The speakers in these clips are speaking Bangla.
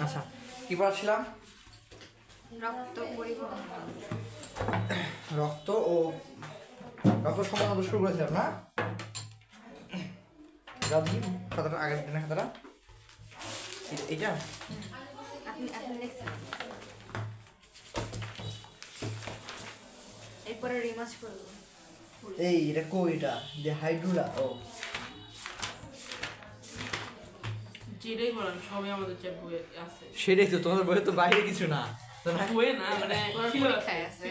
আচ্ছা কি পড়াচ্ছিলাম? রক্ত ও রক্ত সম্বন্ধে শুরু করেছিলাম না? রাধি খাতাটা আগের দিনের খাতাটা এইটা এরপরে রিমার্চ করব। এই এটা কইটা যে হাইড্রোলা ও যেটাই বলেন সবই আমাদের চ্যাট বইয়ে আছে। সেটাই তো তোমাদের বইয়ে তো বাইরে কিছু না তো না বইয়ে না মানে পরীক্ষায় আছে।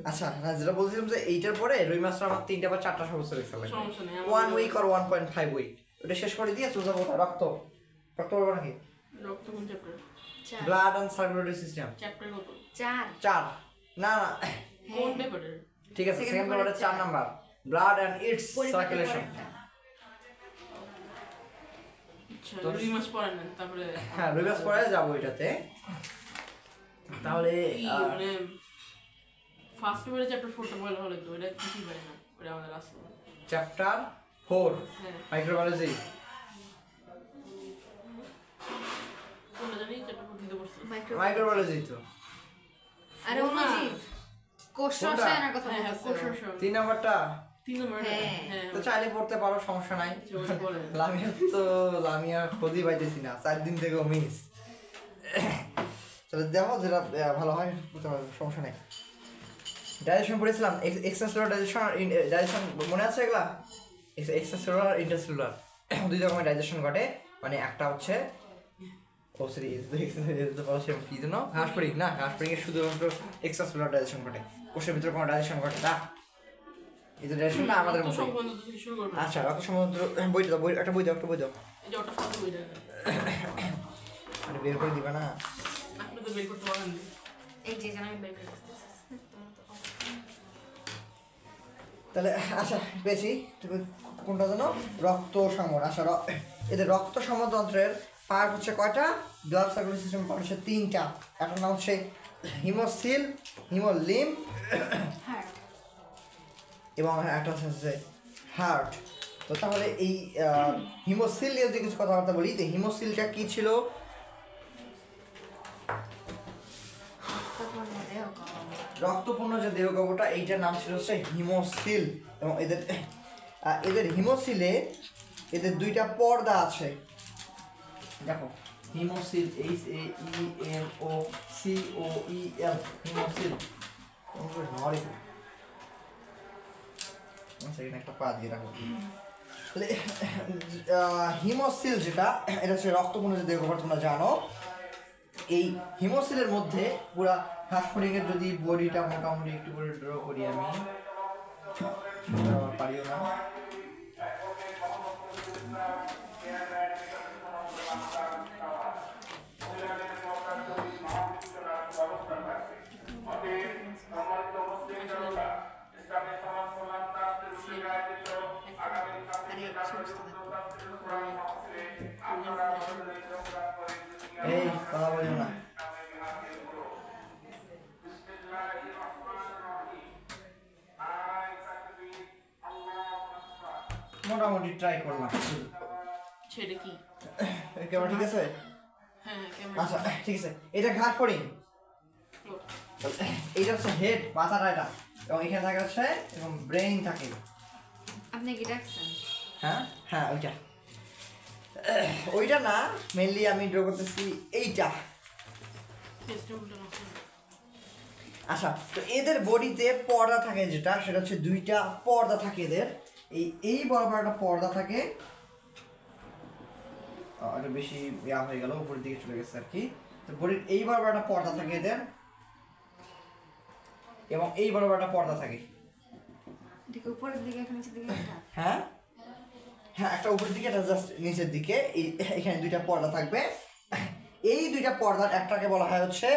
আচ্ছা না যেটা বলছিলাম যে এইটার পরে রুই মাছটা আমার 3টা বা 4টা সমস্যা লিখতে লাগবে সমস্যা নেই 1 উইক আর 1.5 উইক ওটা শেষ করে দিয়ে চলে যাবো রক্ত রক্ত বলবো নাকি রক্ত কোন chapter? Blood and circulatory system chapter কত? 4 না না কোন পেপারের? ঠিক আছে সেকেন্ড পেপারে 4 number blood and its circulation আচ্ছা দুই মাস পরে নেন তারপরে হ্যাঁ রুই মাছ পরে যাবো এটাতে তাহলে মানে ফার্স্ট পেপারে চ্যাপ্টার 4টা বলা হলো তো এটা কিছুই পারে না ওটা আমাদের আছে চ্যাপ্টার 4 হ্যাঁ মাইক্রোবায়োলজি কোনটা জানি চ্যাপ্টার 4 দিতে বলছে মাইক্রোবায়োলজি তো আরে অনুজিৎ কোষ রসায়নের কথা হ্যাঁ বলতেছে। কোষ রসায়ন 3 নাম্বারটা 3 নম্বর হ্যাঁ। হ্যাঁ তো চাইলে পড়তে পারো সমস্যা নাই ওটা বলেন লামিয়া খোঁজই পাইতেছি না 4 দিন থেকে মিস তাহলে দেখো যেটা ভালো হয় বুঝতে পারবে সমস্যা নেই ডাইজেশন পড়েছিলাম এক্সট্রাসেলুলার ডাইজেশন মনে আছে এগুলা এক্সট্রাসেলুলার ইন্টারসেলুলার দুই রকমের ডাইজেশন ঘটে মানে একটা হচ্ছে ও সরি কি যেন ঘাসপড়ি না ঘাসপড়িকে শুধুমাত্র এক্সট্রাসেলুলার ডাইজেশন ঘটে কোষের ভিতরে কোনো ডাইজেশন ঘটে না এই যে ডাইজেশনটা আমাদের মতো সম্বন্ধ থেকে শুরু করব আচ্ছা রক্ত সমুদ্র বই দাও একটা বই দাও এই যে ওটা ফালতু বইটা আরে বের করে দিবা না আপনি তো বের করতে পারেন এই যে জানা আমি বের করে দিতেছি। তাহলে আচ্ছা বেশি তুমি কোনটা জানো রক্ত সমর আচ্ছা এদের রক্ত সমতন্ত্রের পার্ট হচ্ছে কয়টা ব্লাড সার্কুলেশন সিস্টেম পার্ট হচ্ছে 3টা একটা নাম হচ্ছে হিমোসিল হিমোলিম হার্ট এবং একটা হচ্ছে হার্ট তো তাহলে এই হিমোসিল নিয়ে যদি কিছু কথাবার্তা বলি তো হিমোসিলটা কি ছিল রক্তপূর্ণ যে দেহগহ্বরটা এইটার নাম ছিল হচ্ছে হিমোসিল এবং এদের হিমোসিলে এদের 2টা পর্দা আছে দেখো হিমোসিল HAEMOCOEL হিমোসিল একটা পা দিয়ে রাখো তাহলে হিমোসিল যেটা এটা হচ্ছে রক্তপূর্ণ যে দেহগহ্বর তোমরা জানো এই হিমোসিলের মধ্যে পুরা হাঁসফড়িংয়ের যদি বডিটা মোটামুটি একটু করে ড্র করি আমি পারিও না এই কথা বলিও না মোটামুটি ট্রাই করলাম সেটা কি কেমন ঠিক আছে হ্যাঁ কেমন আচ্ছা ঠিক আছে এটা ঘাট পড়ি এইটা হচ্ছে হেড মাথাটা এটা এবং এখানে থাকে হচ্ছে এবং ব্রেইন থাকে আপনি কি ডাকছেন? হ্যাঁ হ্যাঁ ওইটা না মেনলি আমি ড্র করতেছি এইটা আচ্ছা তো এদের বডিতে পর্দা থাকে যেটা সেটা হচ্ছে 2টা পর্দা থাকে এদের এই বরাবর একটা পর্দা থাকে এটা বেশি ইয়া হয়ে গেল উপরের দিকে চলে গেছে আর কি তো বডির এই বরাবর একটা পর্দা থাকে এদের এবং এই বরাবর একটা পর্দা থাকে ঠিক উপরের দিকে একটা নিচের দিকে একটা হ্যাঁ হ্যাঁ একটা উপরের দিকে একটা জাস্ট নিচের দিকে এখানে 2টা পর্দা থাকবে এই 2টা পর্দার একটাকে বলা হয় হচ্ছে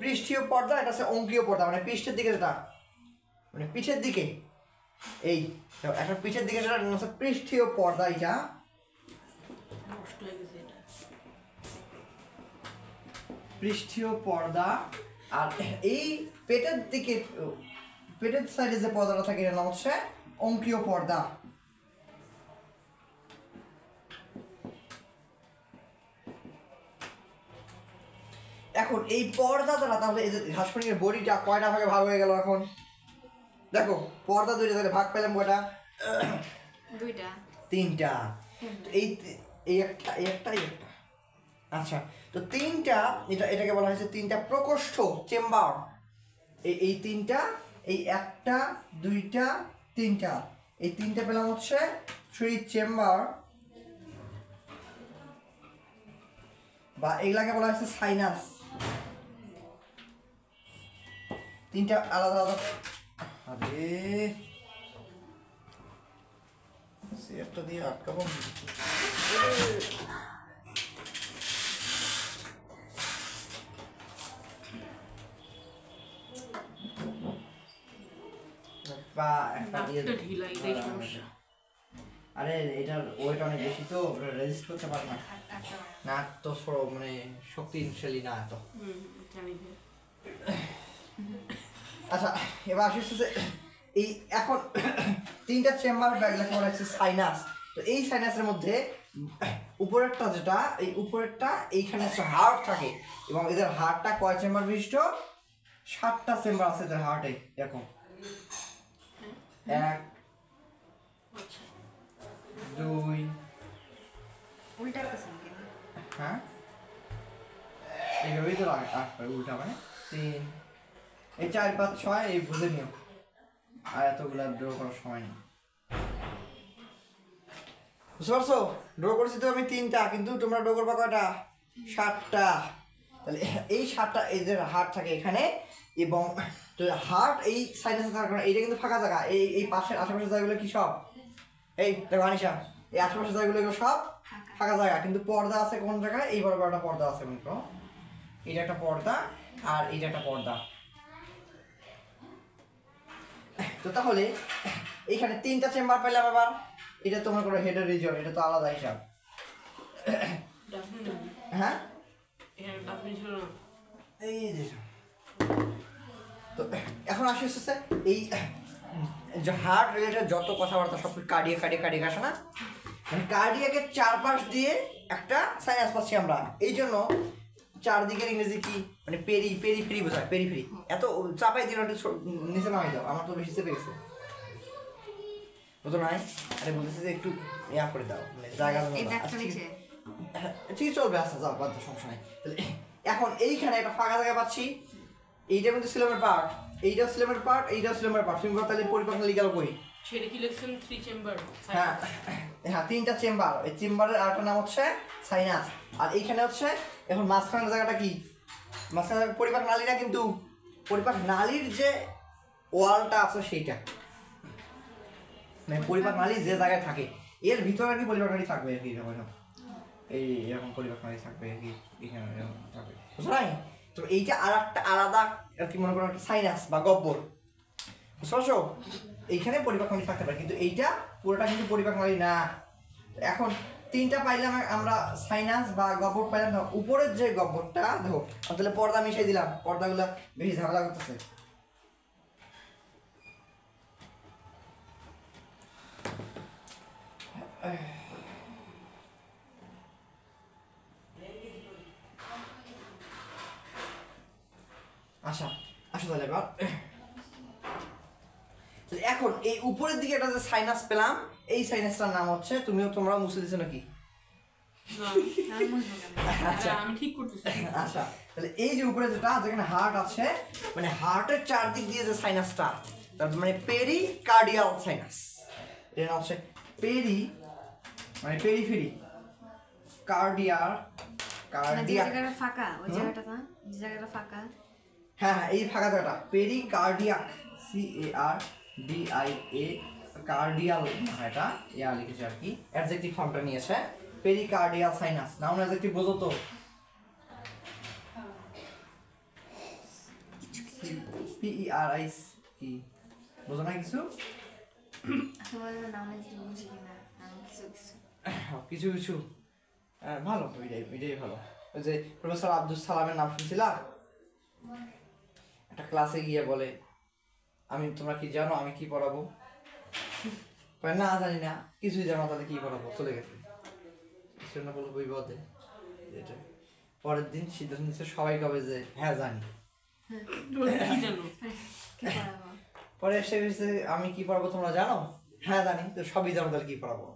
পৃষ্ঠীয় পর্দা এটা হচ্ছে অঙ্কীয় পর্দা মানে পৃষ্ঠের দিকে যেটা মানে পিঠের দিকে এই একটা পিঠের দিকে যেটা হচ্ছে পৃষ্ঠীয় পর্দা এটা নষ্ট হয়ে গেছে এটা পৃষ্ঠীয় পর্দা আর এই পেটের দিকে পেটের সাইডে যে পর্দাটা থাকে এর নাম হচ্ছে অঙ্কীয় পর্দা এখন এই পর্দা দ্বারা তাহলে এই যে ঘাসফড়িংয়ের বডিটা কয়টা ভাগে ভাগ হয়ে গেল এখন দেখো পর্দা দুইটা তাহলে ভাগ পেলাম কয়টা দুইটা তিনটা তো এই একটা এই একটা এই একটা আচ্ছা তো তিনটা এটাকে বলা হয়েছে তিনটা প্রকোষ্ঠ চেম্বার এই তিনটা এই একটা দুইটা তিনটা এই তিনটা পেলাম হচ্ছে 3 চেম্বার বা এগুলাকে বলা হয়েছে সাইনাস তিনটা আলাদা আলাদা আরে সেটটা দিয়ে আটকাবো বা একটা দিয়ে নাকটা ঢিলা, এটাই সমস্যা। আরে এটার ওয়েট অনেক বেশি তো রেজিস্ট করতে পারে না না তো মানে শক্তিশালী না তো জানি যে। আচ্ছা এবার আসছে এই এখন তিনটা চেম্বার ব্যাগলাকে বলা হচ্ছে সাইনাস তো এই সাইনাসের মধ্যে উপরেরটা যেটা এই উপরেরটা এইখানে একটা হার্ট থাকে এবং এদের হার্টটা কয় চেম্বার বিশিষ্ট 7টা চেম্বার আছে এদের হার্টে এরকম 1 2 উল্টা করছেন কেন হ্যাঁ এইভাবেই তো আসবে উল্টা মানে 3 এই 4 5 6 এই বুঝে নিও আর এতগুলা ড্র করার সময় নেই বুঝতে পারছো ড্র করেছি তো আমি 3টা কিন্তু তোমরা ড্র করবা কয়টা 7টা তাহলে এই 7টা এদের হার্ট থাকে এখানে এবং তো হার্ট এই সাইনাসে থাকার কারণে এইটা কিন্তু ফাঁকা জায়গা এই পাশের আশেপাশের জায়গাগুলো কি সব এই দেখো আনিশা এই আশেপাশের জায়গাগুলো সব ফাঁকা জায়গা কিন্তু পর্দা আছে কোন জায়গায় এই বড় বড়টা পর্দা আছে মনে করো এটা একটা পর্দা আর এইটা একটা পর্দা তো তাহলে এইখানে 3টা চেম্বার পেলাম আবার এটা তোমার কোনো হেডের রিজন এটা তো আলাদা হিসাব হ্যাঁ এই যে তো এখন আসছে এই যে হার্ট রিলেটেড যত কথাবার্তা সব কার্ডিয়াক আসে না মানে কার্ডিয়াকের চারপাশ দিয়ে একটা সাইনাস পাচ্ছি আমরা এই জন্য চারদিকের ইংরেজি কি মানে পেরিফেরি বোঝায় পেরিফেরি এত চাপাই দিন নিচে নামাই দাও আমার তো বেশি চেপে গেছে বুঝো নাই আরে বলতেছি যে একটু ইয়া করে দাও মানে জায়গা ঠিক চলবে আচ্ছা যাও বাদ দাও সমস্যা নাই তাহলে এখন এইখানে একটা ফাঁকা জায়গা পাচ্ছি এইটা কিন্তু সিলেমের পার্ট এইটাও সিলেমের পার্ট এইটাও সিলেমের পার্ট তুমি তাহলে পরিপাক লিগাল কই সেটা কি লিখছেন 3 চেম্বার হ্যাঁ হ্যাঁ 3টা চেম্বার এই চেম্বারের আরেকটা নাম হচ্ছে সাইনাস আর এইখানে হচ্ছে এখন মাঝখানের জায়গাটা কি মাঝখানে পরিপাক নালী না কিন্তু পরিপাক নালীর যে ওয়ালটা আছে সেইটা মানে পরিপাক নালী যে জায়গায় থাকে এর ভিতরে আর কি পরিপাক নালী থাকবে আর কি এরকম এই এরকম পরিপাক নালী থাকবে আর কি এখানে এরকম থাকবে বুঝছো নাই তো এইটা আর একটা আলাদা আর কি মনে করো একটা সাইনাস বা গব্বর বুঝছো এইখানে পরিপাক নালী থাকতে পারে কিন্তু এইটা পুরোটা কিন্তু পরিপাক নালী না এখন 3টা পাইলাম আমরা সাইনাস বা গব্বর পাইলাম উপরের যে গব্বরটা দেখো তাহলে পর্দা মিশিয়ে দিলাম পর্দাগুলো বেশি ঝামেলা করতেছে আচ্ছা আসো তাহলে এবার এখন এই উপরের দিকে একটা যে সাইনাস পেলাম এই সাইনাসটার নাম হচ্ছে তোমরা মুছে দিছো নাকি আচ্ছা আমি ঠিক করতেছি আচ্ছা তাহলে এই যে উপরে যেটা যেখানে হার্ট আছে মানে হার্টের চারদিক দিয়ে যে সাইনাসটা তার মানে পেরিকার্ডিয়াল সাইনাস এর নাম হচ্ছে মানে পেরিফেরি কার্ডিয়াক ফাঁকা ওই জায়গাটা না যে জায়গাটা ফাঁকা হ্যাঁ এই ফাঁকা জায়গাটা পেরিকার্ডিয়াক CARDIA কার্ডিয়াল এটা ইয়া লিখেছে আর কি অ্যাডজেক্টিভ ফর্মটা নিয়েছে পেরিকার্ডিয়াল সাইনাস নাউন অ্যাডজেক্টিভ বোঝো তো PERI কি বোঝো না কিছু আসলে নাম যদি বুঝি কিনা নাম কিছু কিছু ভালো এটাই ভালো ওই যে প্রফেসর আব্দুল সালামের নাম শুনছিলা একটা ক্লাসে গিয়ে বলে তোমরা কি জানো আমি কি পড়াবো না জানি না কিছুই জানো তাহলে কি পড়াবো চলে গেছে বই বদে এটা পরের দিন সিদ্ধান্ত নিচ্ছে সবাই কবে যে হ্যাঁ জানি। তুমি কি জানো? কি পড়াবো? পরে এসে গেছে আমি কি পড়াবো তোমরা জানো? হ্যাঁ জানি। তো সবই জানো তাহলে কি পড়াবো,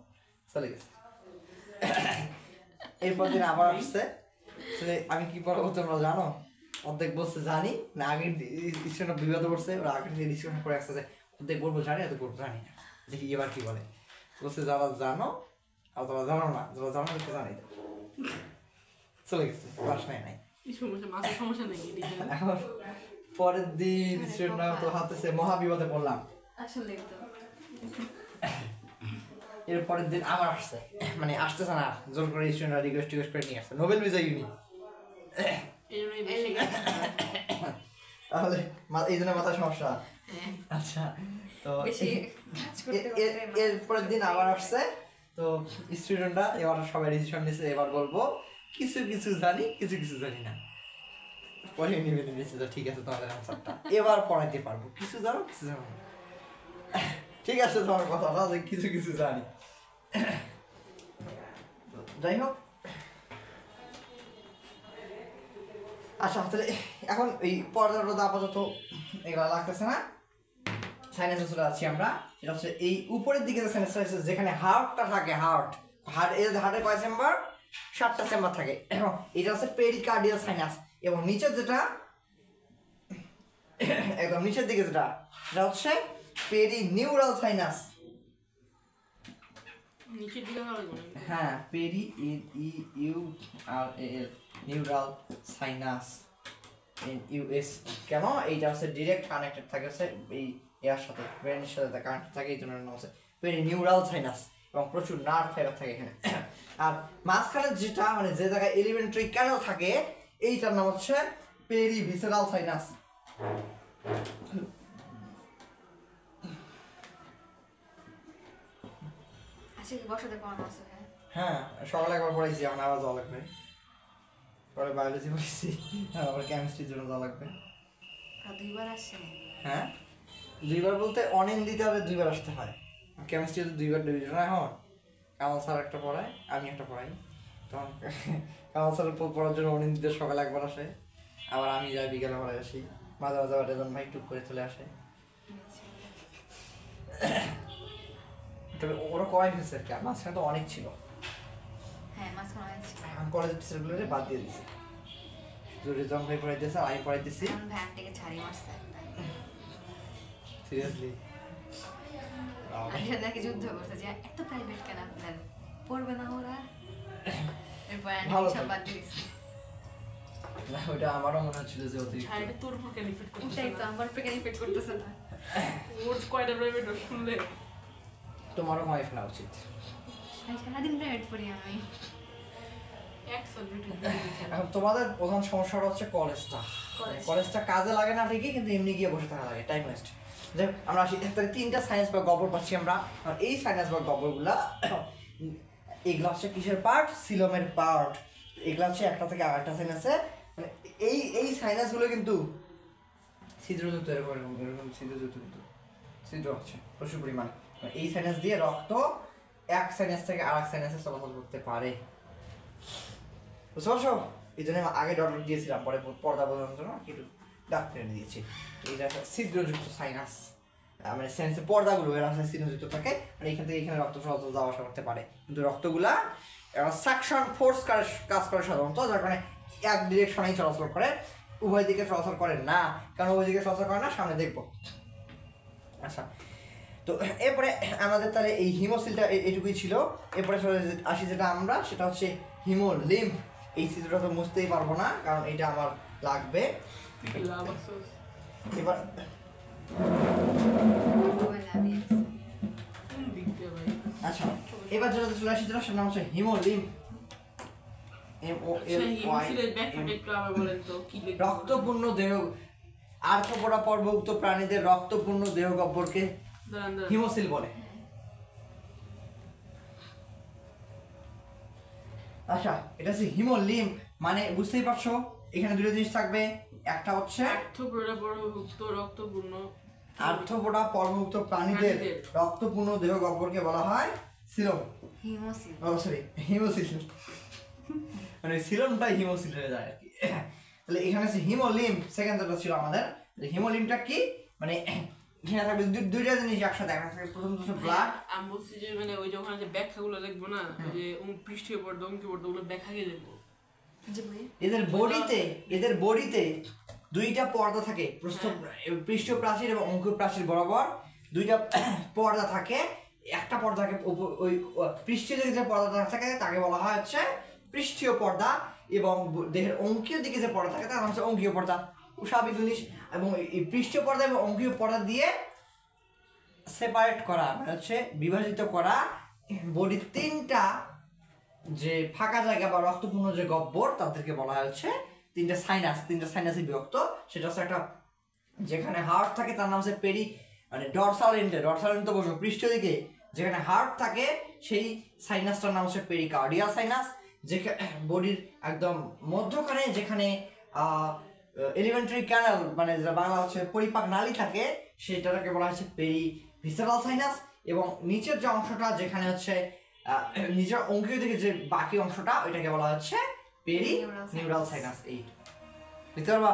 চলে গেছে। এরপর দিন আবার আসছে যে আমি কি পড়াবো তোমরা জানো? অর্ধেক বলছে জানি না, আগের স্টুডেন্ট বিবাদ করছে, ওরা আগের স্টুডেন্ট করে আসছে যে অর্ধেক বলবো জানি, অর্ধেক বলবো জানি না। দেখি এবার কি বলে, বলছে যারা জানো আর তোমরা জানো না, যারা জানো দেখতে জানি না। চলে গেছে, ক্লাস নাই। এই সমস্যা, মাছের সমস্যা নেই, এটি জানো। এখন পরের দিন স্টুডেন্টরা তো হাতেছে মহাবিপদে পড়লাম। আসলে তো এর পরের দিন আবার আসছে, মানে আসতেছে না, জোর করে স্টুডেন্টরা রিকোয়েস্ট করে নিয়ে আসছে, নোবেল বিজয় ইউনি। এই জন্যই বেশি তাহলে এই জন্য মাথার সমস্যা। আচ্ছা, তো বেশি কাজ করতে এর পরের দিন আবার আসছে, তো স্টুডেন্টরা এবার সবাই ডিসিশন নিচ্ছে, এবার বলবো কিছু কিছু জানি, কিছু কিছু জানি না। পরে নিবে নিয়েছে, তো ঠিক আছে তোমাদের আনসারটা এবার পড়াইতে পারবো, কিছু জানো কিছু জানো না। ঠিক আছে তোমার কথাটা যে কিছু কিছু জানি। যাই হোক, আচ্ছা তাহলে এখন এই পর্দাটা আপাতত এগুলো লাগতেছে না, সাইনাসে চলে যাচ্ছি আমরা। এটা হচ্ছে এই উপরের দিকে যে সাইনাসটা আছে যেখানে হার্টটা থাকে, হার্টের কয় চেম্বার? 7টা চেম্বার থাকে। এবং এটা হচ্ছে পেরিকার্ডিয়াল সাইনাস। এবং নিচের যেটা একদম নিচের দিকে যেটা, সেটা হচ্ছে পেরিনিউরাল সাইনাস। নিচের দিকে হবে মনে হয়। হ্যাঁ, নিউরাল সাইনাস NUS। কেন? এইটা হচ্ছে ডিরেক্ট কানেক্টেড থাকে হচ্ছে এই এর সাথে, ব্রেনের সাথে কানেক্টেড থাকে, এই জন্য নাম হচ্ছে পেরিনিউরাল সাইনাস। এবং প্রচুর নার্ভ ফাইবার থাকে এখানে। আর মাঝখানে যেটা মানে যে জায়গায় এলিমেন্টারি ক্যানেল থাকে, এইটার নাম হচ্ছে পেরিভিসেরাল সাইনাস। আজকে কি বসাতে পড়ানো আছে? হ্যাঁ, সকালে একবার পড়াইছি, এখন আবার যাওয়া লাগবে। পরে বায়োলজি পড়াইছি, আবার কেমিস্ট্রির জন্য যাওয়া লাগবে। আর 2বার আসে? হ্যাঁ, 2বার বলতে অনিন দিতে হবে, 2বার আসতে হয়। কেমিস্ট্রি তো 2বার ডিভিশন। এখন কামাল স্যার একটা পড়ায়, আমি একটা পড়াই। তখন কামাল স্যার পড়ার জন্য অনিন দিতে সকালে একবার আসে, আবার আমি যাই বিকেলে পড়াই আসি। মাঝে মাঝে আবার রেজন ভাই টুক করে চলে আসে। তবে ওরা কয় হয়েছে আর কি, মাঝখানে তো অনেক ছিল। হ্যাঁ, মাঝখানে অনেক ছিল। এখন কলেজের টিচারগুলো বাদ দিয়ে দিয়েছে, শুধু রেজন ভাই পড়াইতেছে, আমি পড়াইতেছি। এখন ভ্যান থেকে ছাড়ি মারছে একটা। সিরিয়াসলি আমি নাকি যুদ্ধ করছে যে এত প্রাইভেট কেন আপনার, পড়বে না ওরা? এরপর ভালো সব তো। বাদ দিয়ে দিচ্ছে। না, ওটা আমারও মনে হচ্ছিল যে অতিরিক্ত। ছাইটা তোর উপর কেন ইফেক্ট করতেছে ওটাই তো না? আমার পেকে ইফেক্ট করতেছে না। ওর কয়টা প্রাইভেট শুনলে তোমারও মাইফ না উচিত। সারাদিন প্রাইভেট পড়ি আমি। এক সাবজেক্ট এখন তোমাদের প্রধান সমস্যাটা হচ্ছে কলেজটা। কলেজটা কাজে লাগে না ঠিকই, কিন্তু এমনি গিয়ে বসে থাকা লাগে, টাইম ওয়েস্ট। আমরা আসি, তাহলে 3টা সায়েন্স বা গবর পাচ্ছি আমরা। আর এই সায়েন্স বা গবরগুলা এগুলো হচ্ছে কিসের পার্ট? সিলোমের পার্ট। এগুলো হচ্ছে একটা থেকে আরেকটা সাইনাসে, মানে এই সাইনাসগুলো কিন্তু ছিদ্রযুক্ত, এরকম ছিদ্রযুক্ত, কিন্তু ছিদ্র হচ্ছে প্রচুর পরিমাণে। মানে এই সাইনাস দিয়ে রক্ত এক সাইনাস থেকে আরেক সাইনাসে চলাচল করতে পারে, বুঝতে পারছো? এই জন্য আগে ডক্টর দিয়েছিলাম, পরে পর্দা বোঝানোর জন্য একটু ডাক্তার দিয়েছি। এটা একটা ছিদ্রযুক্ত সাইনাস, মানে সাইনাসের পর্দাগুলো এরা ছিদ্রযুক্ত থাকে, মানে এখান থেকে এখানে রক্ত চলাচল যাওয়া আসা করতে পারে, কিন্তু রক্তগুলা সাকশন ফোর্স কাজ করে সাধারণত, যার কারণে এক ডিরেকশনেই চলাচল করে, উভয় দিকে চলাচল করে না। কারণ উভয় দিকে চলাচল করে না, সামনে দেখবো। আচ্ছা, তো এরপরে আমাদের তাহলে এই হিমোসিলটা এইটুকুই ছিল। এরপরে আসি যেটা আমরা, সেটা হচ্ছে হিমোলিম্ফ। এই চিত্রটা তো মুছতেই পারবো না, কারণ এটা আমার লাগবে। লাভ আছে এবার কোন দিক দিয়ে ভাই? আচ্ছা, এবার যেটা চলে আসি যেটা, সেটা নাম হচ্ছে হিমোলিম্ফ। সেই হিমোসিলের ব্যাখ্যাটা একটু আবার বলেন তো, কি লিখবে? রক্তপূর্ণ দেহ, আর্থ্রোপোডা পর্বভুক্ত প্রাণীদের রক্তপূর্ণ দেহ গহ্বরকে দাঁড়ান দাঁড়ান। হিমোসিল বলে। আচ্ছা, এটা হচ্ছে হিমোলিম্ফ, মানে বুঝতেই পারছো এখানে দুটো জিনিস থাকবে। একটা হচ্ছে আর্থ্রোপোডা পর্বভুক্ত রক্তপূর্ণ আর্থ্রোপোডা পর্বভুক্ত প্রাণীদের রক্তপূর্ণ দেহ গহ্বরকে বলা হয় সিলোম, হিমোসিল। ও সরি হিমোসিল। মানে সিলনটাই হিমোসিল হয়ে যায় আর কি। তাহলে এখানে আছে হিমোলিম্ফ, সেকেন্ড যেটা ছিল আমাদের। হিমোলিম্ফটা কি, মানে এখানে থাকবে দুইটা জিনিস একসাথে, একটা থাকে প্রথম হচ্ছে ব্লাড। আমি বলছি যে মানে ওই যখন যে ব্যাখ্যাগুলো দেখবো না, ওই যে পৃষ্ঠীয় পর্দা অঙ্কি পর্দা ওগুলো ব্যাখ্যাকে দেখবো। এদের বডিতে দুইটা পর্দা থাকে, পৃষ্ঠীয় প্রাচীর এবং অঙ্কীয় প্রাচীর বরাবর দুইটা পর্দা থাকে। একটা পর্দা থাকে ওই পৃষ্ঠীয় দিকে যে পর্দাটা থাকে তাকে বলা হয় হচ্ছে পৃষ্ঠীয় পর্দা, এবং দেহের অঙ্কীয় দিকে যে পর্দা থাকে তার নাম হচ্ছে অঙ্কীয় পর্দা। স্বাভাবিক জিনিস। এবং এই পৃষ্ঠীয় পর্দা এবং অঙ্কীয় পর্দা দিয়ে সেপারেট করা, মানে হচ্ছে বিভাজিত করা বডির তিনটা যে ফাঁকা জায়গা বা রক্তপূর্ণ যে গহ্বর তাদেরকে বলা হয় হচ্ছে তিনটা সাইনাসে বিভক্ত। সেটা হচ্ছে একটা যেখানে হার্ট থাকে তার নাম হচ্ছে পেরি, মানে ডরসাল এন্ড তো বসো পৃষ্ঠ দিকে যেখানে হার্ট থাকে সেই সাইনাসটার নাম হচ্ছে পেরিকার্ডিয়াল সাইনাস। যেখানে বডির একদম মধ্যখানে যেখানে এলিমেন্টারি ক্যানাল, মানে বাংলা হচ্ছে পরিপাক নালী থাকে, সেটাকে বলা হচ্ছে পেরিভিসারাল সাইনাস। এবং নিচের যে অংশটা যেখানে হচ্ছে নিজের অঙ্কীয় দিকে যে বাকি অংশটা ওইটাকে বলা হচ্ছে পেরিনিউরাল সাইনাস। এই বুঝতে পারবা?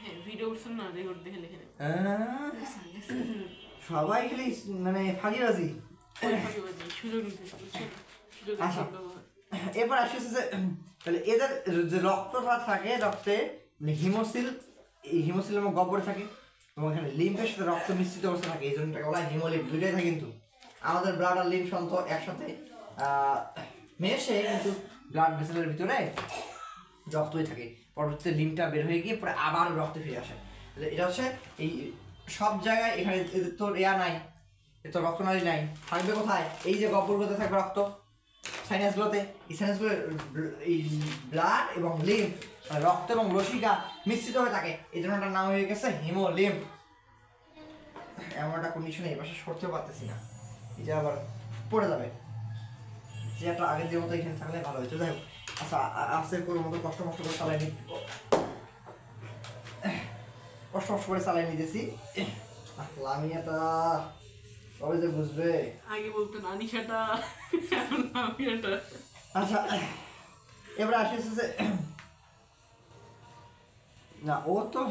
হ্যাঁ, ভিডিও করছেন না, রেকর্ড দেখে লিখে নেন। সবাই খালি মানে ফাঁকিবাজি। সুযোগ নিতে সুযোগ। আচ্ছা, এবার আসছে যে তাহলে এদের যে রক্তটা থাকে, রক্তে মানে হিমোসিল এবং গহ্বরে থাকে, এবং এখানে লিম্ফের সাথে রক্ত মিশ্রিত অবস্থা থাকে, এই জন্য এটাকে বলা হয় হিমোলিম্ফ। দুইটাই থাকে কিন্তু আমাদের ব্লাড আর লিম্ফ সন্ত একসাথে মেশে, কিন্তু ব্লাড ভেসেলের ভিতরে রক্তই থাকে। পরবর্তীতে লিম্ফটা বের হয়ে গিয়ে পরে আবার রক্তে ফিরে আসে। এটা হচ্ছে এই সব জায়গায়। এখানে তোর নাই, এত রক্তনালী নাই, থাকবে কোথায়? এই যে গহ্বরগুলোতে থাকবে রক্ত, সাইনাসগুলোতে। এই সাইনাসগুলো এই ব্লাড এবং লিম্ফ, রক্ত এবং লসিকা মিশ্রিত হয়ে থাকে, এই জন্য এটার নাম হয়ে গেছে হিমোলিম্ফ। এমন একটা কন্ডিশনে এই পাশে সরতেও পারতেছি না, এটা আবার পড়ে যাবে। যে একটা আগের দিনের মতো এখানে থাকলে ভালো হয়েছে। যাই হোক, আচ্ছা আস্তে করে মতো কষ্ট করে চালাই কষ্ট করে চালাই নিতেছি। লামিয়াটা কবে যে বুঝবে? আগে বলতেন আনিশাটা, এখন লামিয়াটা। আচ্ছা, এবার আসছে যে না, ও তো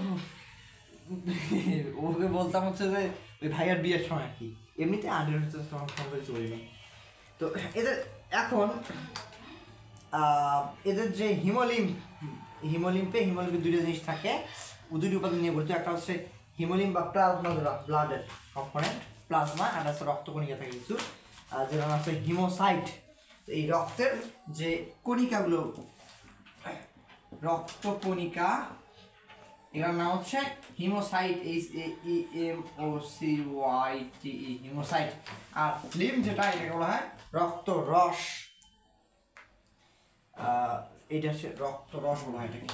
ওকে বলতাম হচ্ছে যে ওই ভাইয়ার বিয়ের সময় আর কি, এমনিতে আগে হচ্ছে চলিনি। তো এদের এখন এদের যে হিমোলিম্ফে দুইটা জিনিস থাকে, দুটি উপাদান নিয়ে গঠিত। একটা হচ্ছে হিমোলিম্ফ বা প্লাজমা, ব্লাডের কম্পোনেন্ট প্লাজমা, আর হচ্ছে রক্তকণিকা থাকে কিছু, আর যেটা নাম হচ্ছে হিমোসাইট। এই রক্তের যে কণিকাগুলো, রক্তকণিকা, এটার নাম হচ্ছে হিমোসাইট, HAEMOCYTE, হিমোসাইট। আর লিম্ফ যেটা, এটাকে বলা হয় রক্তরস। এটা হচ্ছে রক্তরস বলা হয় এটাকে,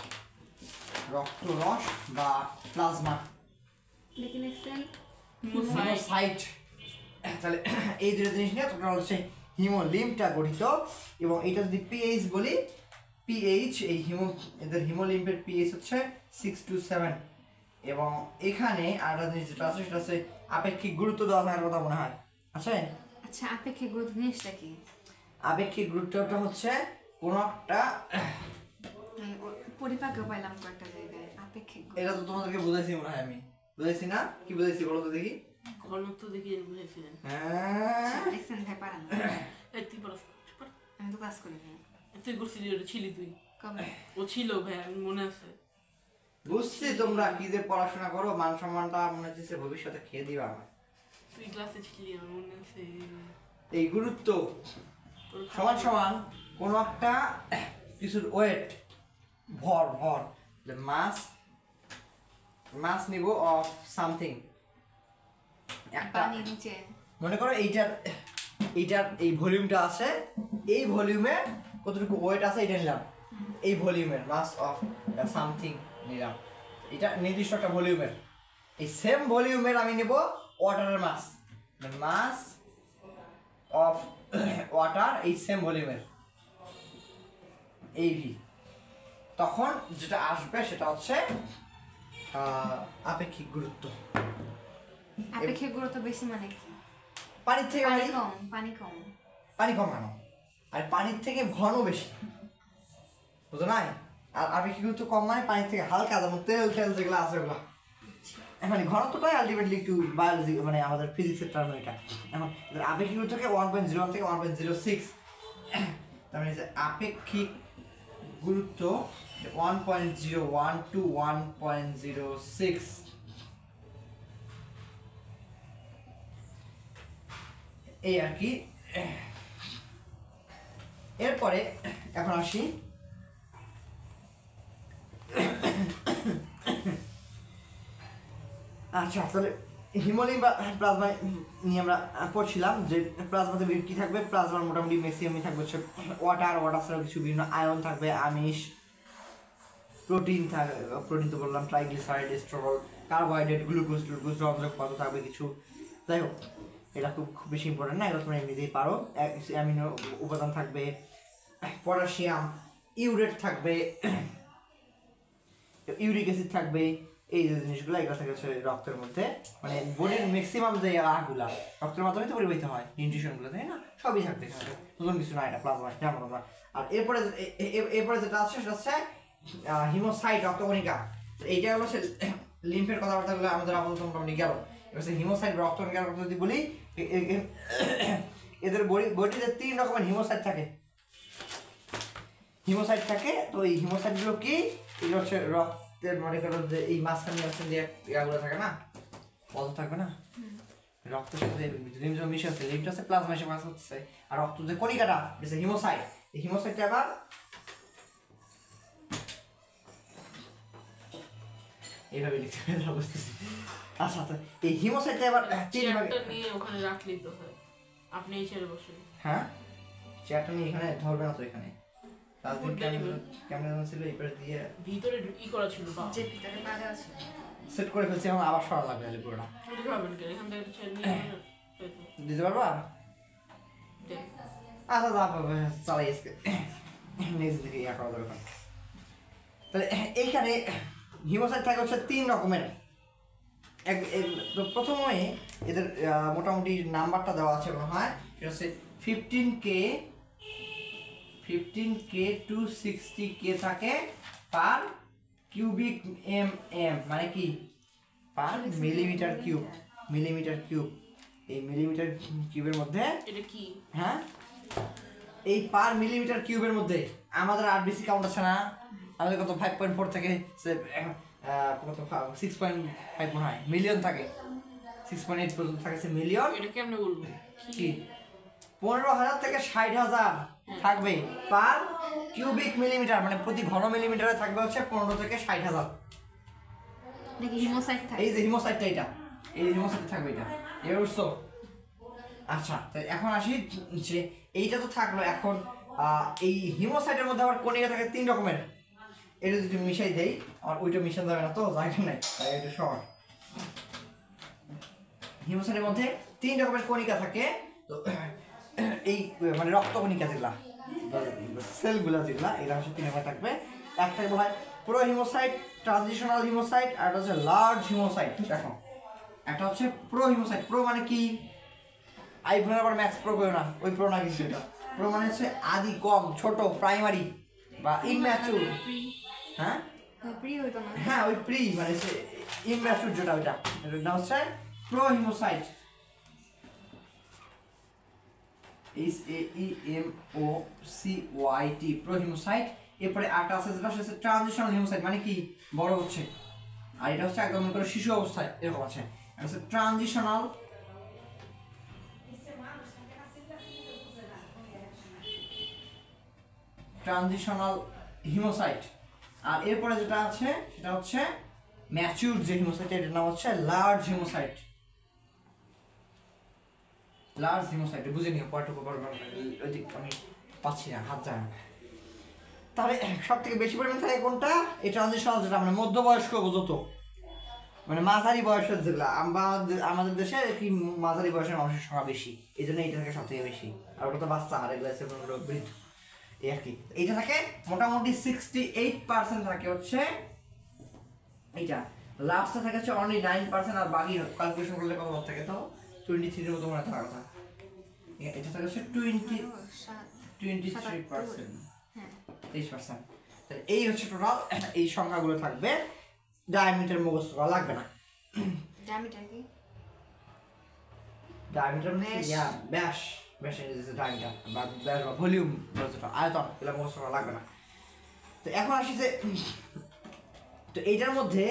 রক্তরস বা প্লাজমা হিমোসাইট। তাহলে এই দুটো জিনিস নিয়ে তোমরা হচ্ছে হিমোলিম্ফটা গঠিত। এবং এটা যদি পিএইচ বলি, পিএইচ এই এদের হিমোলিম্ফের পিএইচ হচ্ছে 6 to 7। এবং এখানে আরেকটা জিনিস যেটা আছে সেটা হচ্ছে আপেক্ষিক গুরুত্ব দেওয়া থাকার কথা মনে হয় আছে। আচ্ছা, আপেক্ষিক গুরুত্ব জিনিসটা কি? আপেক্ষিক গুরুত্বটা হচ্ছে কোনো একটা পরিপাকে পাইলাম কয়েকটা জায়গায় আপেক্ষিক গুরুত্ব। এটা তো তোমাদেরকে বুঝাইছি মনে হয়, আমি বুঝাইছি না? কি বুঝাইছি বলো তো দেখি। ঘনত্ব দেখি বুঝেছিলেন। হ্যাঁ, দেখছেন ভাই, পারেন না। তুই পড়াস, আমি তো কাজ করি না। তুই করছিলি, ওটা ছিলি তুই? কবে? ও ছিল ভাই, আমি মনে আছে। বুঝছি তোমরা কি যে পড়াশোনা করো, মান সম্মানটা মনে হচ্ছে ভবিষ্যতে খেয়ে দিবা আমার। তুই ক্লাসে ছিলি, আমার মনে আছে। এই গুরুত্ব সমান সমান কোনো একটা কিছুর ওয়েট, ভর মাস নিব অফ সামথিং একটা। নিচে মনে করো এইটার এই ভলিউমটা আছে, এই ভলিউমে কতটুকু ওয়েট আছে এটা নিলাম, এই ভলিউমের মাস অফ সামথিং নিলাম, এটা নির্দিষ্ট একটা ভলিউমের। এই সেম ভলিউমের আমি নেব ওয়াটারের মাস অফ ওয়াটার, এই সেম ভলিউমের এই ভি, তখন যেটা আসবে সেটা হচ্ছে আপেক্ষিক গুরুত্ব। আপেক্ষিক গুরুত্ব বেশি মানে কি? পানির থেকে পানি কম পানি কম কেন? আর পানির থেকে ঘন বেশি। বুঝো নাই? আর আপেক্ষিক গুরুত্ব কম মানে পানি থেকে হালকা, যেমন তেল তেল যেগুলো আছে ওগুলো। মানে ঘনত্বটাই আলটিমেটলি একটু বায়োলজি মানে আমাদের ফিজিক্সের টার্ম এটা। এখন আপেক্ষিক গুরুত্বকে 1.01 থেকে 1.06, তার মানে আপেক্ষিক গুরুত্ব 1.01 to 1.06। এই আর কি। এরপরে এখন আসি আচ্ছা, তাহলে হিমোলিন বা প্লাজমা নিয়ে আমরা পড়ছিলাম যে প্লাজমাতে কি থাকবে। প্লাজমার মোটামুটি ম্যাক্সিমামই থাকবে হচ্ছে ওয়াটার ছাড়াও কিছু বিভিন্ন আয়ন থাকবে, আমিষ, প্রোটিন থাকবে, প্রোটিন তো বললাম, ট্রাইগ্লিসারাইড, স্টেরল, কার্বোহাইড্রেট, গ্লুকোজ, রঞ্জক পদার্থ থাকবে কিছু। যাই হোক, এটা খুব বেশি ইম্পর্টেন্ট না, এগুলো তোমরা এমনিতেই পারো। অ্যামিনো উপাদান থাকবে, পটাশিয়াম, ইউরেট থাকবে, ইউরিক অ্যাসিড থাকবে। এই যে জিনিসগুলো এগুলো থাকে হচ্ছে রক্তের মধ্যে, মানে বডির ম্যাক্সিমাম যে আগুলা রক্তের মাধ্যমে তো পরিবাহিত হয়, নিউট্রিশনগুলো, তাই না? সবই থাকবে এখানে, নতুন কিছু না এটা প্লাজমা, জানো তোমরা। আর এরপরে যেটা আছে সেটা হচ্ছে হিমোসাইট, রক্তকণিকা। এইটা হলো সে লিম্ফের কথাবার্তাগুলো আমাদের আপাতত মোটামুটি গেল। এবার হিমোসাইট রক্তকণিকার কথা যদি বলি, এদের বডিতে 3 রকমের হিমোসাইট থাকে। হিমোসাইট থাকে, তো এই হিমোসাইটগুলো কি? এগুলো হচ্ছে রক্তের, মনে করো যে এই মাঝখানে আছে যে ইয়াগুলো থাকে না, পদ থাকবে না, রক্তের সাথে লিম্ফ মিশে আছে, লিম্ফটা হচ্ছে প্লাজমা হিসেবে কাজ করতেছে, আর রক্ত যে কণিকাটা এটা হিমোসাইট। এই হিমোসাইটটা আবার এইভাবে লিখতে হবে, বুঝতেছি। আচ্ছা, এই হিমোসাইটটা এবার চেয়ারটা নিয়ে ওখানে রাখলেই তো হয়, আপনি এই চেয়ারে বসুন। হ্যাঁ, চেয়ারটা নিয়ে এখানে ধরবে না তো, এখানে ক্যামেরা ছিল এই পাশে দিয়ে ভিতরে ই করা ছিল, যে ভিতরে পা দেওয়া ছিল সেট করে ফেলছি, এখন আবার সরা লাগবে তাহলে পুরোটা। এটা হবে না, এখান থেকে চেয়ার নিয়ে দিতে পারবা? আচ্ছা, যা পাবে চালাই আজকে, নেক্সট দিকে ইয়া করা দরকার। তাহলে এইখানে হিমোসাইট থাকে হচ্ছে 3 রকমের। প্রথমে এদের মোটামুটি নাম্বারটা দেওয়া আছে মনে হয়, এটা হচ্ছে 15K to 60K থাকে পার কিউবিক মানে কি? পার মিলিমিটার কিউব। এই মিলিমিটার কিউবের মধ্যে এটা কি? হ্যাঁ, এই পার মিলিমিটার কিউবের মধ্যে আমাদের আরবিসি কাউন্ট আছে না? আমাদের কত 5.4 থেকে কত 6.5 মনে হয় মিলিয়ন থাকে, 6.8 পর্যন্ত থাকে সে মিলিয়ন। এটা কেমনে বলবো কি 15,000 থেকে 60,000 থাকবে পার কিউবিক মিলিমিটার, মানে প্রতি ঘন মিলিমিটারে থাকবে হচ্ছে 15 থেকে 60,000। নাকি হিমোসাইট থাকে? এই যে হিমোসাইটটা, এই হিমোসাইট থাকবে এটা, এর উৎস। আচ্ছা, তাই এখন আসি যে এইটা তো থাকলো। এখন এই হিমোসাইটের মধ্যে আবার কণিকা থাকে 3 রকমের। এটা যদি মিশাই দেই, আমার ওইটা মিশানো যাবে না তো, জায়গা নাই, তাই এটা শর্ট। হিমোসাইটের মধ্যে 3 রকমের কণিকা থাকে। তো এই মানে রক্তকণিকা যেগুলা, সেলগুলা যেগুলা, এরা হচ্ছে 3 রকমের থাকবে। একটাকে বলা হয় প্রো হিমোসাইট, ট্রানজিশনাল হিমোসাইট, আর একটা হচ্ছে লার্জ হিমোসাইট। দেখো, একটা হচ্ছে প্রো হিমোসাইট। প্রো মানে কি? আইফোনের আবার ম্যাক্স প্রো করো না, ওই প্রো না কিছু। এটা প্রো মানে হচ্ছে আদি, কম, ছোট, প্রাইমারি বা ইনম্যাচুর। হ্যাঁ, হ্যাঁ, ওই প্রি মানে হচ্ছে ইনম্যাচুর যেটা, ওইটা এটার নাম হচ্ছে pro haemocyte. SAEMOCYT, pro haemocyte. এরপরে আরেকটা আছে যেটা হচ্ছে ট্রানজিশনাল হিমোসাইট, মানে কি? বড় হচ্ছে। আর এটা হচ্ছে একদম করে শিশু অবস্থায় এরকম আছে। এটা হচ্ছে ট্রানজিশনাল হিমোসাইট। আর এরপরে যেটা আছে সেটা হচ্ছে ম্যাচিউর যে হিমোসাইট, এটার নাম হচ্ছে লার্জ হিমোসাইট। বুঝে নিও, আমি পাচ্ছি না, হাত যায় না। তাহলে সব থেকে বেশি পরিমাণ থাকে কোনটা? এই ট্রানজিশনাল, যেটা মানে মধ্যবয়স্ক যত, মানে মাঝারি বয়সের যেগুলা। আমাদের দেশে কি মাঝারি বয়সের মানুষের সংখ্যা বেশি, এই জন্য এইটা থাকে সব থেকে বেশি। আর ওটা তো বাচ্চা, আর এগুলো বৃদ্ধ, এই আর কি। এইটা থাকে মোটামুটি 68% থাকে হচ্ছে এইটা। লাস্টে থাকে হচ্ছে অনলি 9%, আর বাকি ক্যালকুলেশন করলে কত থাকে? তো 23 মতো মনে থাকার কথা। এটা থাকে হচ্ছে 23%, 23%। তাহলে এই হচ্ছে টোটাল, এই সংখ্যাগুলো থাকবে, ডায়ামিটার মুখস্থ করা লাগবে না। ডায়ামিটার কি? ডায়ামিটার মানে ব্যাস, ব্যাস ডায়ামিটার বা ব্যাস বা ভলিউম, আয়তন, এগুলো মুখস্থ করা লাগবে না। তো এখন আসি যে, তো এইটার মধ্যে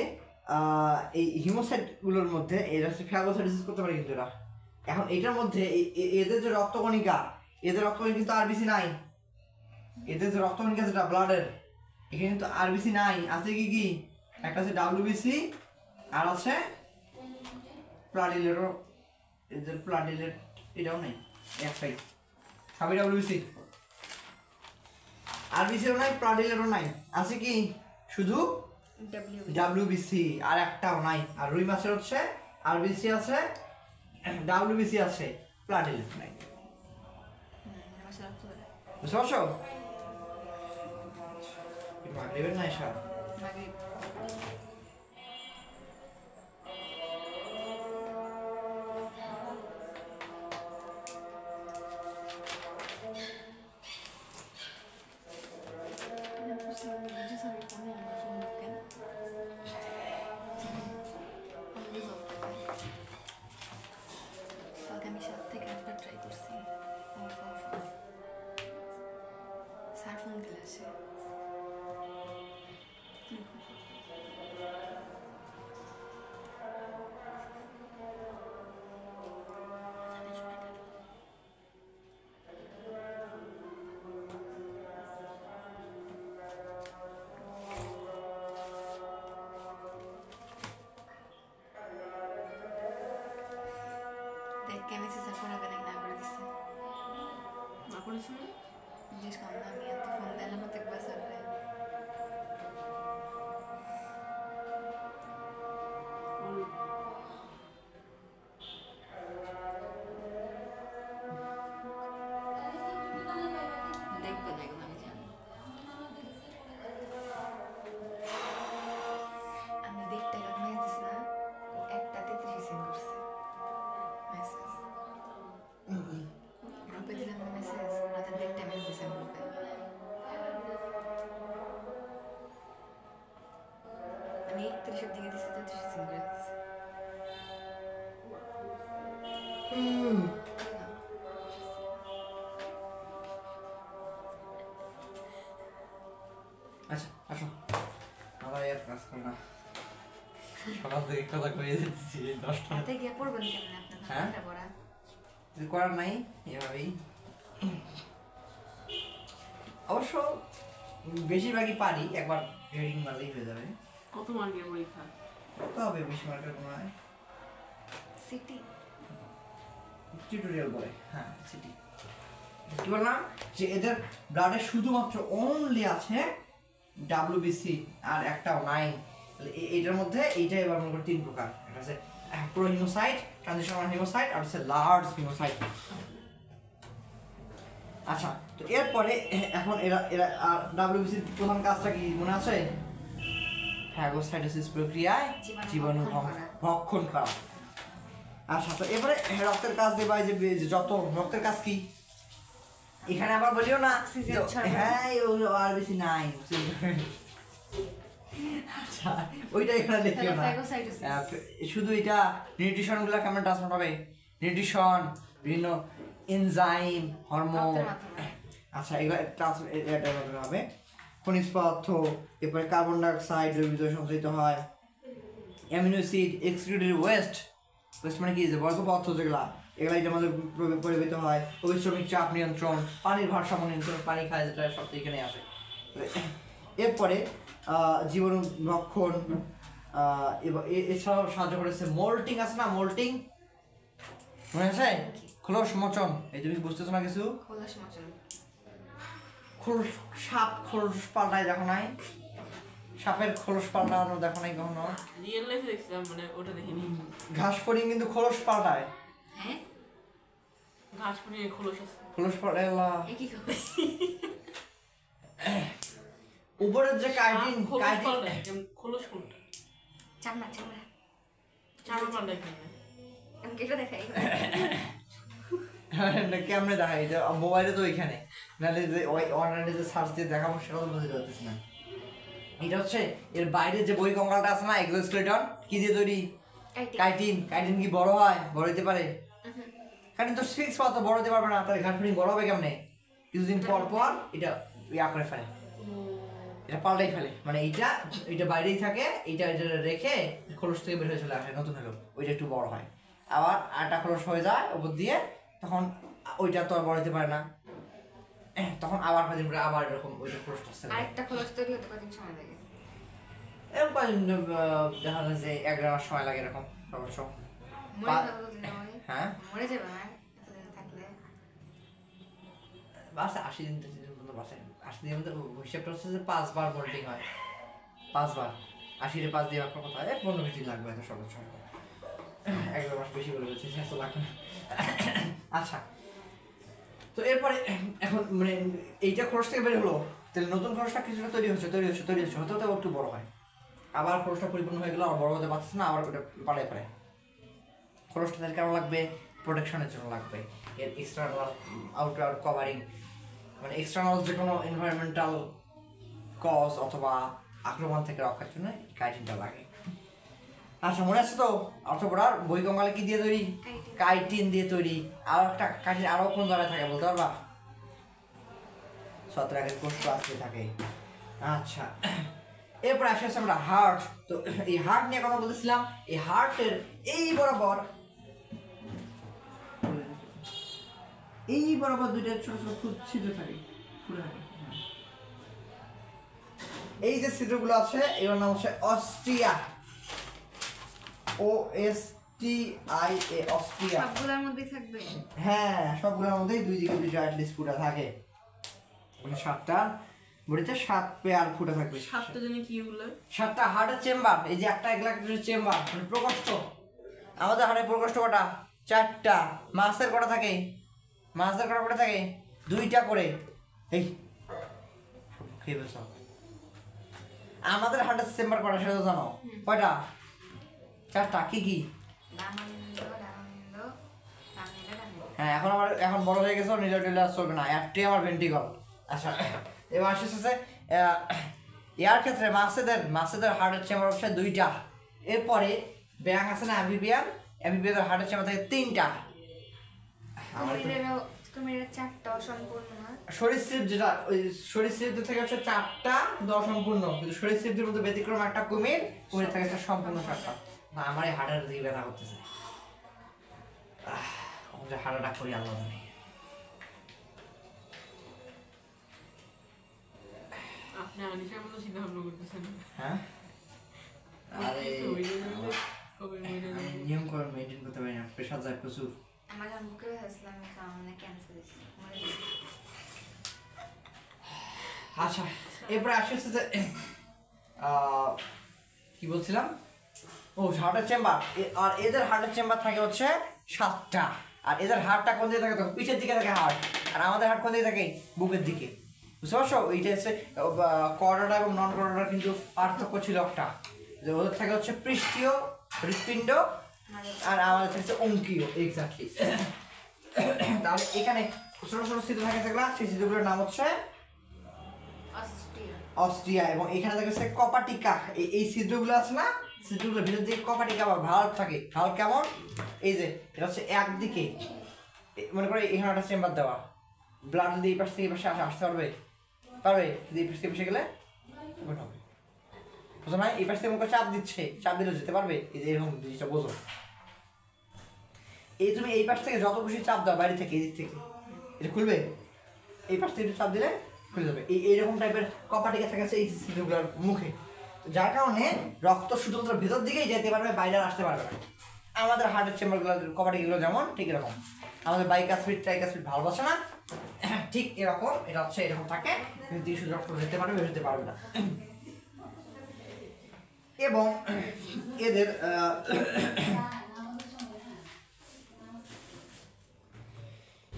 এই হিমোসাইটগুলোর মধ্যে এরা হচ্ছে ফ্যাগোসাইটোসিস করতে পারে কিন্তু এরা। এখন এটার মধ্যে এদের যে রক্তকণিকা, এদের রক্তকণিকা কিন্তু আরবিসি নাই। এদের যে রক্তকণিকা যেটা ব্লাডের, এখানে কিন্তু আরবিসি নাই। আছে কি কি? একটা আছে ডাব্লিউবিসি আর আছে প্লাটিলেটও, এদের প্লাটিলেট এটাও নেই, একটাই সবই ডাব্লিউবিসি। আরবিসিও নাই, প্লাটিলেটও নাই, আছে কি শুধু ডাব্লিউবিসি, আর একটাও নাই। আর রুই মাছের হচ্ছে আরবিসি আছে, ডাব্লিউবিসি আছে, প্লাটিলেট নাই। বুঝতে পারছো? মাগরিবের না এসা আমি 7 থেকে 8বার ট্রাই করছি। স্যার ফোন দিলে আসে। দেখ কেমিস্ট্রি স্যার পড়াবে নাকি না করে দিচ্ছে। না করেছি জিজ্ঞেস করলাম আমি এত ফোন দিলাম প্রত্যেকবার স্যাররে। দেখবো না এগুলো আমি জানি। আমি দেখতে মেসেজ দিছি না, একটা 33 সেন্ড করছে মেসেজ গ্রুপে দিলাম না মেসেজ, রাতে দেখতে মেসেজ দিছে গ্রুপে। আমি 31-এর দিকে দিছি, 33 সেন্ড করে দিছি। আচ্ছা আসো, আমার আর কাজ করে না, সকাল থেকে কথা কয়ে দিচ্ছি 10টা। রাতে গিয়ে পড়বেন কেমন আপনার? হ্যাঁ? ভাষাটা পড়া কিছু করার নাই, এভাবেই। অবশ্য বেশিরভাগই পারি, একবার রিডিং মারলেই হয়ে যাবে। কত মার্কের পরীক্ষা? কত হবে 20 মার্কের মনে হয়, সিটি টিউটোরিয়াল বলে। হ্যাঁ সিটি কি বললাম যে এদের ব্লাডে শুধুমাত্র অনলি আছে ডাব্লিউবিসি আর একটাও নাই। তাহলে এইটার মধ্যে এইটা এবার মনে করি 3 প্রকার। এটা আছে প্রো হিমোসাইট, ট্রানজিশনাল হিমোসাইট আর হচ্ছে লার্জ হিমোসাইট। আচ্ছা, তো এরপরে এখন এরা এরা ডাব্লিউবিসির প্রধান কাজটা কি মনে আছে? ফ্যাগোসাইটোসিস প্রক্রিয়ায় জীবাণু ভক্ষণ করা। আচ্ছা, তো এবারে রক্তের কাজ দেবা, যে যত রক্তের কাজ কি এখানে আবার বলিও না হ্যাঁ আর বেশি নাই। আচ্ছা, ওইটা এখানে লিখিও না, শুধু এটা নিউট্রিশন গুলা কেমন ট্রান্সফার হবে, নিউট্রিশন, বিভিন্ন এনজাইম, হরমোন। আচ্ছা, এগুলো ট্রান্সফার হবে। খনিজ পদার্থ, এরপরে কার্বন ডাই অক্সাইড ভিতরে সঞ্চালিত হয়, অ্যামিনো অ্যাসিড, এক্সক্রিউটেড ওয়েস্ট, ওয়েস্ট মানে কি যে বর্জ্য পদার্থ যেগুলা, এগুলা এটার মধ্যে পরিবেশিত হয়। পরিশ্রমিক চাপ নিয়ন্ত্রণ, পানির ভারসাম্য নিয়ন্ত্রণ, পানি খায় যেটা সব তো এখানে আসে। এরপরে জীবাণু ভক্ষণ, এছাড়াও সাহায্য করেছে মোল্টিং, আছে না মোল্টিং, মনে আছে? খোলস মোচন, এই তুমি বুঝতেছো না কিছু? খোলস মোচন, খোলস, সাপ খোলস পাল্টায় দেখো নাই? সাপের খোলস পাল্টানো দেখো নাই কখনো? রিয়েল লাইফে দেখছিলাম, মানে ওটা দেখিনি। ঘাস ফড়িং কিন্তু খোলস পাল্টায়। হ্যাঁ, ঘাস পরিয়ে খোলস আছে, খোলস পাল্টায় একই খবর। উপরের যে কাইটিন, খোলস কোনটা? চামড়া চামড়া চামড়া পাল্টায় কেমনে? আমি কেটে দেখাই। কেমনে দেখাই? মোবাইলে তো ওইখানে, নাহলে যে অনলাইনে যে সার্চ দিয়ে দেখাবো সেটা তো বুঝতে পারতেছি না। এটা হচ্ছে এর বাইরে যে বহিঃকঙ্কালটা আছে না এক্সোস্কেলেটন, কি দিয়ে তৈরি? কাইটিন। কাইটিন কি বড় হয়? বড় হতে পারে? কাইটিন তো ফিক্স পাওয়া, তো বড় হতে পারবে না, তাহলে ঘাট ফিটিং বড় হবে কেমনে? কিছুদিন পর পর এটা ইয়া করে ফেলে, এটা পাল্টাই ফেলে, মানে এটা বাইরেই থাকে, এটা রেখে খোলস থেকে বের হয়ে চলে আসে নতুন হলো, ওইটা একটু বড় হয়, আবার আটা খোলস হয়ে যায় উপর দিয়ে, তখন ওইটা তো আর বড় হতে পারে না, তখন আবার কদিন পরে আবার এরকম ওইটা খোলস আসতে পারে। আরেকটা খোলস তৈরি হতে কতদিন সময় লাগে? এরকম কদিন দেখা যায় যে 1 মাস সময় লাগে এরকম অবশ্য। মরে যাবে কতদিনে ভাই? হ্যাঁ মরে যাবে না এতদিন থাকলে? বাসে 80 দিন পর্যন্ত বাসে 80 দিনের মধ্যে হিসাবটা হচ্ছে যে 5 বার বোল্টিং হয়, 5 বার 80 5 দিয়ে রাখার কথা, 15-20 দিন লাগবে এত সর্বোচ্চ, 1 মাস বেশি করে বলছি, সে লাগবে না। আচ্ছা, তো এরপরে এখন মানে এইটা খরচ থেকে বের হলো, তাহলে নতুন খরচটা কিছুটা তৈরি হচ্ছে হতে হতে একটু বড় হয়, আবার খরচটা পরিপূর্ণ হয়ে গেল, আর বড় হতে পারছে না, আবার ওটা পাড়ে খরচটা তাহলে কেন লাগবে? প্রোটেকশনের জন্য লাগবে, এর এক্সটার্নাল আউটার কভারিং, মানে এক্সটার্নাল যে কোনো এনভায়রনমেন্টাল কজ অথবা আক্রমণ থেকে রক্ষার জন্য কাইটিনটা লাগে। আচ্ছা, মনে আছে তো অর্থপড়ার বহিঃকঙ্কালে কি দিয়ে তৈরি? কাইটিন দিয়ে তৈরি। আর একটা কাইটিন আরো কোন জায়গায় থাকে বলতে পারবা? ছত্রাকের কোষ প্লাস্টে থাকে। আচ্ছা, এরপর আসে আমরা হার্ট। তো এই হার্ট নিয়ে কথা বলতেছিলাম, এই হার্টের এই বরাবর দুইটা ছোট ছোট ছিদ্র থাকে, এই যে ছিদ্রগুলো আছে এর নাম হচ্ছে অস্টিয়া, OSTIA, অস্টিয়া। সবগুলোর মধ্যেই থাকবে? হ্যাঁ, সবগুলোর মধ্যেই দুই দিকে দুইটা অ্যাটলিস্ট ফুটা থাকে, মানে 7টা বডিতে 7 পেয়ার ফুটা থাকবে। 7টা জানি কি বলে? 7টা হার্টের চেম্বার, এই যে একটা একলা চেম্বার, মানে প্রকোষ্ঠ। আমাদের হার্টের প্রকোষ্ঠ কটা? 4টা। মাসের কটা থাকে? মাসের কটা থাকে? 2টা করে। এই খেয়ে বলছো আমাদের হার্টের চেম্বার কটা সেটা তো জানো? কয়টা? 4টা। কি কি? হ্যাঁ, এখন বড় হয়ে গেছে, নীলা টিলা চলবে না, একটাই আমার ভেন্টিকল। আচ্ছা, এবার আসছে ইয়ার ক্ষেত্রে মাছেদের হার্টের চেম্বার হচ্ছে 2টা। এরপরে ব্যাং আছে না অ্যাম্ফিবিয়ান, অ্যাম্ফিবিয়ানের হার্টের চেম্বার থাকে 3টা। সরীসৃপ যেটা, ওই সরীসৃপদের থেকে হচ্ছে 4টা, 10 সম্পূর্ণ, কিন্তু সরীসৃপদের মধ্যে ব্যতিক্রম একটা কুমির থেকে সম্পূর্ণ 7টা। না, আমার এই হার্টের দিকে ব্যথা করতেছে, হাঁটাটা করি আল্লাহ জানে। আপনি আনিশার মতো চিন্তা ভাবনা করতেছেন? হ্যাঁ, আরে নিয়ম করে মেইনটেইন করতে পারি না, প্রেশার যায় প্রচুর। আমার যখন বুকে হয়েছিলাম মানে ক্যান্সার হয়েছে। আচ্ছা, এরপরে আসছে যে কি বলছিলাম, ও হার্টের চেম্বার, আর এদের হার্টের চেম্বার থাকে হচ্ছে 7টা। আর এদের হার্টটা কোন দিকে থাকে? পিঠের দিকে থাকে হার্ট, আর আমাদের হার্ট কোন দিকে থাকে? বুকের দিকে। বুঝতে পারছো? এইটা হচ্ছে কর্ডাটা এবং নন কর্ডাটার কিন্তু পার্থক্য ছিল একটা, যে ওদের থাকে হচ্ছে পৃষ্ঠীয় হৃৎপিণ্ড, আর আমাদের থাকে হচ্ছে অঙ্কীয়। এক্স্যাক্টলি। তাহলে এখানে ছোট ছোট ছিদ্র থাকে যেগুলো, সেই ছিদ্রগুলোর নাম হচ্ছে অস্ট্রিয়া, এবং এখানে থাকে হচ্ছে কপাটিকা। এই ছিদ্রগুলো আছে না, ছিদ্রগুলোর ভিতর দিকে কপাটিকা বা ভাল্ব থাকে। ভাল্ব কেমন? এই যে এটা হচ্ছে একদিকে, মনে করো এখানে একটা চেম্বার দেওয়া, ব্লাড যদি এই পাশ থেকে এই পাশে আসতে পারবে, যদি এই পাশ থেকে বসে গেলে হবে, বুঝো না? এই পাশ থেকে মুখে চাপ দিচ্ছে, চাপ দিলে যেতে পারবে, এই যে এরকম জিনিসটা বোঝো। এই তুমি এই পাশ থেকে যত খুশি চাপ দাও বাইরে থেকে, এই দিক থেকে এটা খুলবে, এই পাশ থেকে একটু চাপ দিলে খুলে যাবে। এইরকম টাইপের কপাটিকা থাকে এই ছিদ্রগুলোর মুখে, যার কারণে রক্ত শুধুমাত্র ভেতর দিকেই যেতে পারবে, বাইরে আসতে পারবে না। আমাদের হার্টের চেম্বারগুলো কপাটিকাগুলো যেমন ঠিক এরকম, আমাদের বাইকাসপিড ট্রাইকাসপিড ভালো আছে না, ঠিক এরকম, এটা হচ্ছে এরকম থাকে, কিন্তু শুধু রক্ত যেতে পারবে, বেরোতে পারবে না। এবং এদের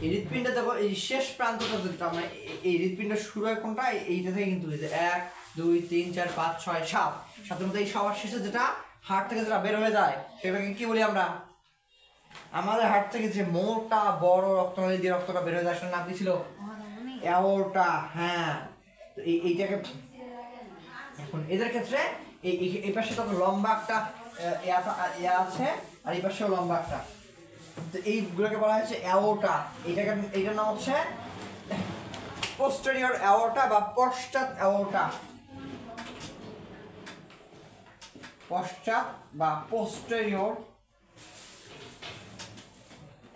এই হৃৎপিণ্ড দেখো, এই শেষ প্রান্তটা যেটা, মানে এই হৃৎপিণ্ড শুরু হয় কোনটা, এইটা থেকে কিন্তু 1 2 3 4 5 6 7 7-এর মধ্যে এই সবার শেষে যেটা হার্ট থেকে যেটা বের হয়ে যায় সেটাকে কি বলি আমরা? আমাদের হার্ট থেকে যে মোটা বড় রক্তনালী দিয়ে রক্তটা বের হয়ে যায় সেটার নাম কি ছিল? অ্যাওর্টা। হ্যাঁ, এইটাকে এখন এদের ক্ষেত্রে এই পাশে তো লম্বা একটা ইয়া আছে, আর এই পাশেও লম্বা একটা, তো এইগুলোকে বলা হচ্ছে অ্যাওর্টা। এইটার নাম হচ্ছে পোস্টেরিয়র অ্যাওর্টা বা পশ্চাৎ অ্যাওর্টা। পশ্চাৎ বা পোস্টেরিয়র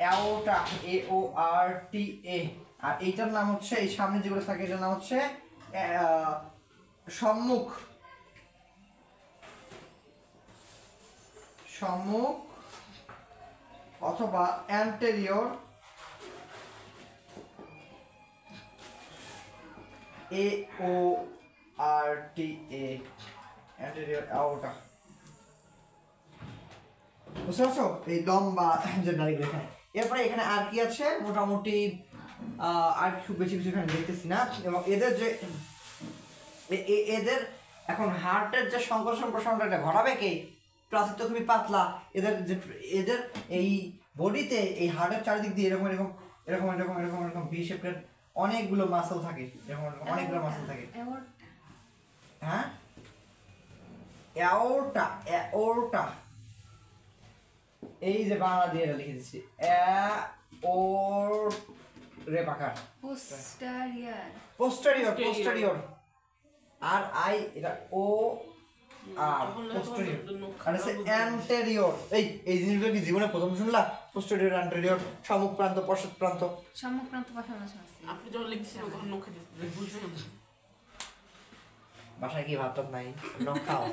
অ্যাওর্টা, AORTA। আর এইটার নাম হচ্ছে, এই সামনে যেগুলো থাকে এটার নাম হচ্ছে সম্মুখ অথবা অ্যান্টেরিয়র AORTA, অ্যান্টেরিয়র অ্যাওর্টা। বুঝতে পারছো এই লম্বা যে নারীগুলো এখানে। এরপরে এখানে আর কি আছে মোটামুটি আর খুব বেশি কিছু এখানে দেখতেছি না। এবং এদের যে এদের এখন হার্টের যে সংকোচন প্রসারণটা ঘটাবে কে? প্লাস্টিক তো খুবই পাতলা। এদের এই বডিতে এই হার্টের চারিদিক দিয়ে এরকম এরকম এরকম এরকম এরকম এরকম ভি শেপের অনেকগুলো মাসল থাকে, এরকম অনেকগুলো মাসল থাকে। হ্যাঁ, অ্যাওর্টা, এই যে বাংলা দিয়ে এটা লিখে দিচ্ছি, রে পাকার পোস্টেরিয়র আর আই, এটা ও আর পোস্টেরিয়র, আর আছে অ্যান্টেরিয়র। এই জিনিসগুলো কি জীবনে প্রথম শুনলা? পোস্টেরিয়র, অ্যান্টেরিয়র, সম্মুখ প্রান্ত, পশ্চাৎ প্রান্ত। আপনি যখন লিখছেন তখন নখ খেতে বুঝবেন না। বাসায় কি ভাত নাই, নখ খাও।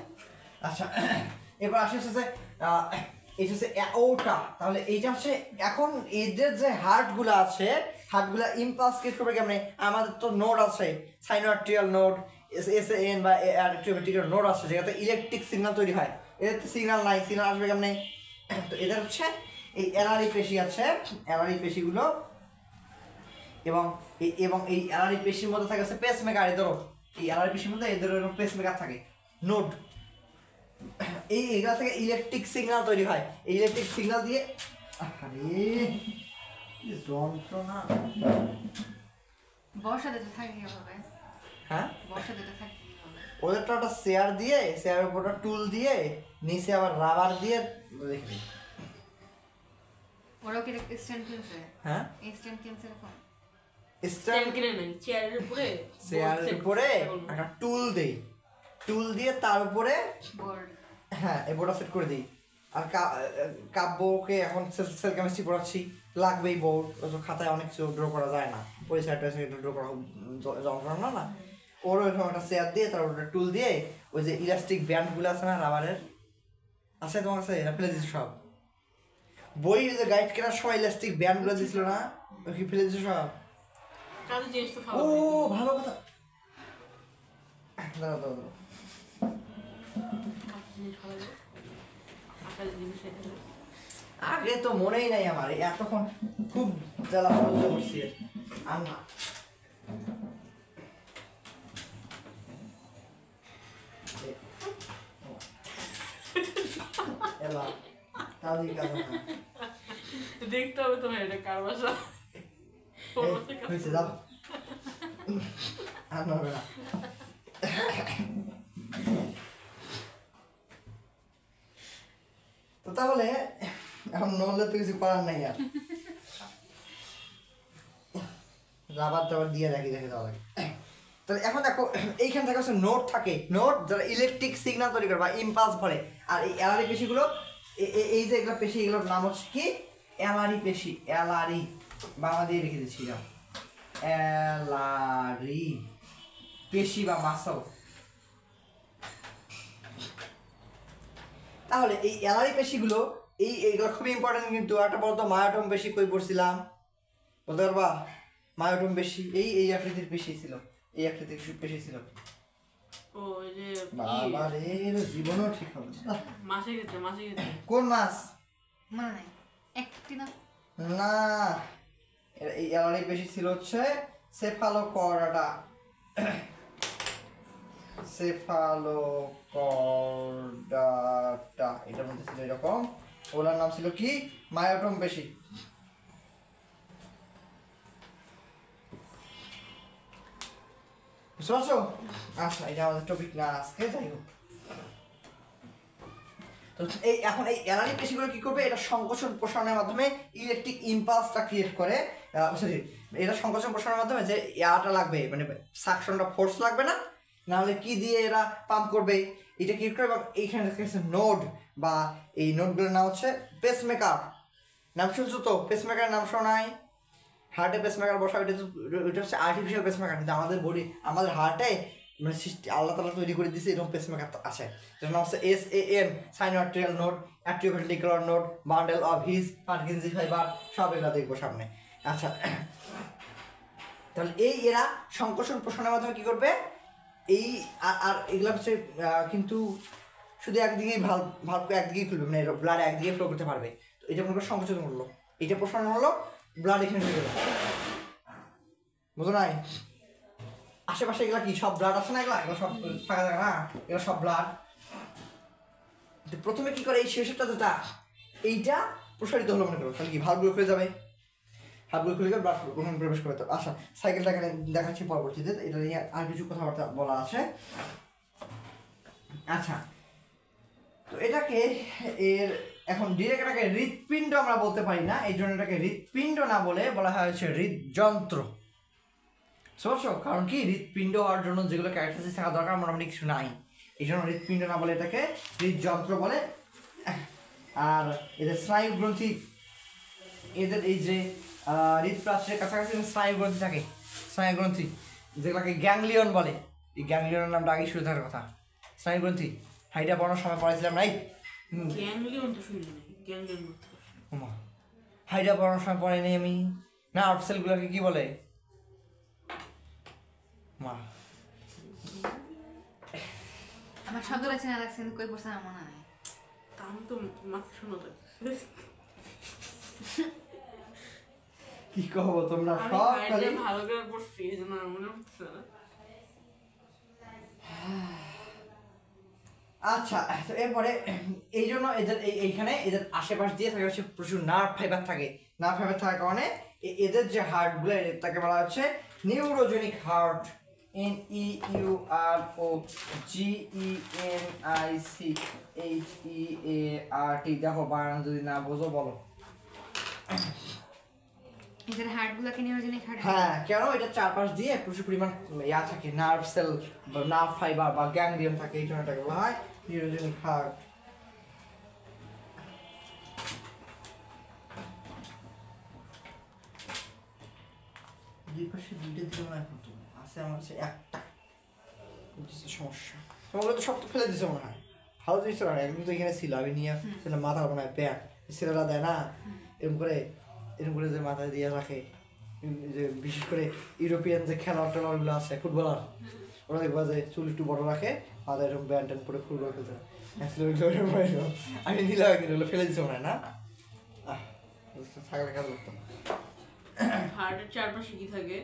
আচ্ছা, এবার আসে হচ্ছে এটা হচ্ছে অ্যাওর্টা। তাহলে এইটা হচ্ছে এখন এদের যে হার্টগুলো আছে, হার্টগুলো ইম্পালস ক্রিয়েট করবে কেমনে? আমাদের তো নোড আছে, সাইনোআর্টেরিয়াল নোড, SAN বা আর্টেরিয়াল নোড আছে, যেটাতে ইলেকট্রিক সিগন্যাল তৈরি হয়। এদের তো সিগন্যাল নাই, সিগন্যাল আসবে কেমনে? তো এদের হচ্ছে এই অ্যালারি পেশি আছে, অ্যালারি পেশিগুলো, এবং এই অ্যালারি পেশির মধ্যে থাকে হচ্ছে পেসমেকার। এদেরও এই অ্যালারি পেশির মধ্যে এদেরও এরকম পেসমেকার থাকে, নোড। এইগুলা থেকে ইলেকট্রিক সিগন্যাল তৈরি হয়। এই ইলেকট্রিক সিগন্যাল দিয়ে, আরে যন্ত্রণা। বর্ষাতে তো থাকে কিভাবে? হ্যাঁ, বর্ষাতে তো থাকে কিভাবে? ওদের তো একটা চেয়ার দিয়ে, চেয়ারের উপর টুল দিয়ে, নিচে আবার রাবার দিয়ে দেখি। ওরাও কি স্ট্যান্ড কিনছে? হ্যাঁ, স্ট্যান্ড কিনছে এরকম স্ট্যান্ড কিনে নেন, চেয়ারের উপরে একটা টুল দিয়ে তার উপরে, বোর্ড। হ্যাঁ, এই বোর্ডটা সেট করে দিই। আর কাব্যকে এখন সেল কেমিস্ট্রি পড়াচ্ছি, লাগবেই বোর্ড। খাতায় অনেক কিছু ড্র করা যায় না, ওই সাইডটা ড্র করা যন্ত্রণা না। ওর এরকম একটা চেয়ার দিয়ে তার উপরে টুল দিয়ে, ওই যে ইলাস্টিক ব্যান্ডগুলো আছে না রাবারের, আছে তোমার কাছে? ফেলে দিচ্ছ সব? বই যে গাইড কেনার সময় ইলাস্টিক ব্যান্ডগুলো দিছিল না, ওই কি ফেলে দিচ্ছ সব? ও ভালো কথা, দাঁড়াও। আগে তো মনেই নাই আমার, এতক্ষণ খুব জ্বালা সহ্য করছি। আর না, দেখতে হবে তোমার এটা কার বাসা। হয়েছে, যাও, আর নড়বে না। তো তাহলে এখন নড়লে তো কিছু করার নাই আর, রাবার টাবার দিয়ে দেখে দেওয়া লাগে। তাহলে এখন দেখো, এইখানে দেখা যাচ্ছে নোট থাকে, নোট যারা ইলেকট্রিক সিগন্যাল তৈরি করে বা ইম্পালস ভরে। আর এই অ্যালারি পেশিগুলো, এই যে এগুলো পেশি, এগুলোর নাম হচ্ছে কি? অ্যালারি পেশি। অ্যালারি বাংলা দিয়ে রেখে দিচ্ছিলাম, অ্যালারি পেশি বা মাসল। তাহলে এই অ্যালারি পেশিগুলো, এইগুলো খুবই ইম্পর্টেন্ট। কিন্তু একটা বলতো মায়োটম পেশি কই পড়ছিলাম বলতে পারবা? মায়োটম পেশি এই আকৃতির পেশি ছিল, এই আকৃতির পেশি ছিল। ও এই যে বাবা রে, জীবনও ঠিক হবে মাছে গেছে। কোন মাছ? মনে নাই একটি না, না, এই অ্যালারি পেশি ছিল হচ্ছে সেফালোকর্ডাটা। সেফালোকর্ডাটা এটার মধ্যে ছিল এরকম, ওলার নাম ছিল কি? মায়োটম পেশি। বুঝতে পারছো? আচ্ছা, এটা আমাদের টপিক না আজকে, যাই হোক। তো এই এখন এই অ্যালানি পেশিগুলো কি করবে, এটা সংকোচন প্রসারণের মাধ্যমে ইলেকট্রিক ইম্পালসটা ক্রিয়েট করে, সরি, এটা সংকোচন প্রসারণের মাধ্যমে যে ইয়াটা লাগবে, মানে সাকশনটা ফোর্স লাগবে না, নাহলে কি দিয়ে এরা পাম্প করবে, এটা ক্রিয়েট করে। এবং এইখানে নোড বা এই নোডগুলোর নাম হচ্ছে পেসমেকার। নাম শুনছো তো? পেসমেকারের নাম শোনাই, হার্টে পেসমেকার বসা, ওইটা হচ্ছে আর্টিফিশিয়াল পেসমেকার, কিন্তু আমাদের বডি, আমাদের হার্টে মানে আল্লাহ তাআলা তৈরি করে দিয়েছে এরকম পেসমেকার আছে, যার নাম হচ্ছে SAN, sinoatrial node, atrioventricular node, bundle of His, Purkinje fibre, সব এগুলো দেখবো সামনে। আচ্ছা, তাহলে এই এরা সংকোচন প্রসারণের মাধ্যমে কি করবে, এই আর এগুলো হচ্ছে কিন্তু শুধু একদিকেই ভাল্ব একদিকেই খুলবে, মানে ব্লাড একদিকে ফ্লো করতে পারবে। তো এটা মনে করো সংকোচন করলো, এটা প্রসারণ হলো, ব্লাড এখানে ঢুকে গেল, বুঝো নাই? আশেপাশে এগুলা কি সব ব্লাড আছে না, এগুলো সব ফাঁকা থাকে না, এগুলো সব ব্লাড। প্রথমে কি করে, এই শেষেরটা যেটা এইটা প্রসারিত হলো মনে করো, তাহলে কি ভাল্বগুলো খুলে যাবে, ভাল্বগুলো খুলে গেলে ব্লাড ওখানে প্রবেশ করতে। আচ্ছা, সাইকেলটা এখানে দেখাচ্ছি পরবর্তীতে, এটা নিয়ে আর কিছু কথাবার্তা বলা আছে। আচ্ছা, তো এটাকে এর এখন ডিরেক্ট এটাকে হৃৎপিণ্ড আমরা বলতে পারি না, এই জন্য এটাকে হৃৎপিণ্ড না বলে বলা হয় হচ্ছে হৃদযন্ত্র। বুঝছো? কারণ কি, হৃৎপিণ্ড হওয়ার জন্য যেগুলো ক্যারেক্টারিস্টিক থাকা দরকার মোটামুটি কিছু নাই, এই জন্য হৃৎপিণ্ড না বলে এটাকে হৃদযন্ত্র বলে। আর এদের স্নায়ু গ্রন্থি, এদের এই যে হৃদপ্রাচীরের কাছাকাছি স্নায়ু গ্রন্থি থাকে, স্নায়ু গ্রন্থি যেগুলোকে গ্যাংলিয়ন বলে, এই গ্যাংলিয়নের নামটা আগে শুরু থাকার কথা। স্নায়ু গ্রন্থি হাইডা পড়ানোর সময় পড়াইছিলাম নাই? গ্যাংলিয়ন তো শুনি নাই, গ্যাংলিয়ন হাইডা পড়ানোর সময় পড়াই নাই আমি। নার্ভ সেলগুলোকে কি বলে মা? আমার শব্দ লাগছে না লাগছে, কিন্তু কই পড়ছে আমার মনে নাই। আমি তো মাত্র শোনা লাগছে। কি কব তোমরা আমি সব হাইডে ভালো করে পড়ছি, এই জন্য আমার মনে হচ্ছে না। আচ্ছা, তো এরপরে এই জন্য এদের এইখানে এদের আশেপাশ দিয়ে থাকে হচ্ছে প্রচুর নার্ভ ফাইবার থাকে। নার্ভ ফাইবার থাকার কারণে এদের যে হার্টগুলো তাকে বলা হচ্ছে নিউরোজেনিক হার্ট, NEUROGENICHEART। দেখো বানান যদি না বোঝো বলো। এদের হার্টগুলোকে নিউরোজেনিক হার্ট। হ্যাঁ, কেন? এটা চারপাশ দিয়ে প্রচুর পরিমাণ ইয়া থাকে, নার্ভ সেল বা নার্ভ ফাইবার বা গ্যাংলিয়ন থাকে, এই জন্য এটাকে বলা হয় নিউরোজেনিক হার্ট। দুই পাশে দুইটা দিল না, এখন তো আছে আমার কাছে একটা, সমস্যা। তোমাগুলো তো সব তো ফেলে দিছে মনে হয়, ভালো জিনিস না, একদিন তো এখানে ছিল, আমি নিয়ে আসছিলাম মাথা বানায় প্যান্ট, ছেলেরা দেয় না এরকম করে যে মাথায় দিয়ে রাখে, যে বিশেষ করে ইউরোপিয়ান যে খেলোয়াড় টেলোয়াড়গুলো আছে, ফুটবলার, ওরা দেখবা যে চুল একটু বড় রাখে, মাথায় এরকম ব্যান্ড ট্যান্ড পরে ফুটবল খেলতে। আমি নিলাম একদিন, ওগুলো ফেলে দিচ্ছে মনে হয় না, থাকলে কাজ করতাম। হার্টের চারপাশে কি থাকে?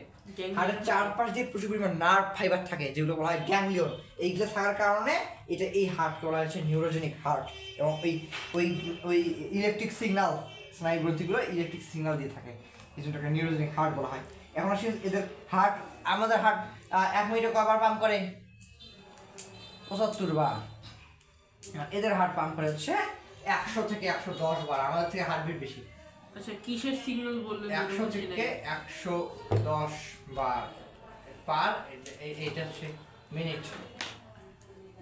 হার্টের চারপাশ দিয়ে প্রচুর পরিমাণ নার্ভ ফাইবার থাকে, যেগুলো বলা হয় গ্যাংলিয়ন। এইগুলো থাকার কারণে এটা এই হার্টকে বলা হচ্ছে নিউরোজেনিক হার্ট। এবং ওই ওই ইলেকট্রিক সিগন্যাল, স্নায়ু গ্রন্থিগুলো ইলেকট্রিক সিগন্যাল দিয়ে থাকে, এই জন্যটাকে নিউরোজেনিক হার্ট বলা হয়। এখন আসি এদের হার্ট, আমাদের হার্ট 1 মিনিটে কয়বার পাম্প করে? 75 বার। এদের হার্ট পাম্প করে হচ্ছে 100 থেকে 110 বার, আমাদের থেকে হার্টবিট বেশি। আচ্ছা, কিসের সিগন্যাল বললেন? 100 থেকে 110 বার পার, এটা হচ্ছে মিনিট।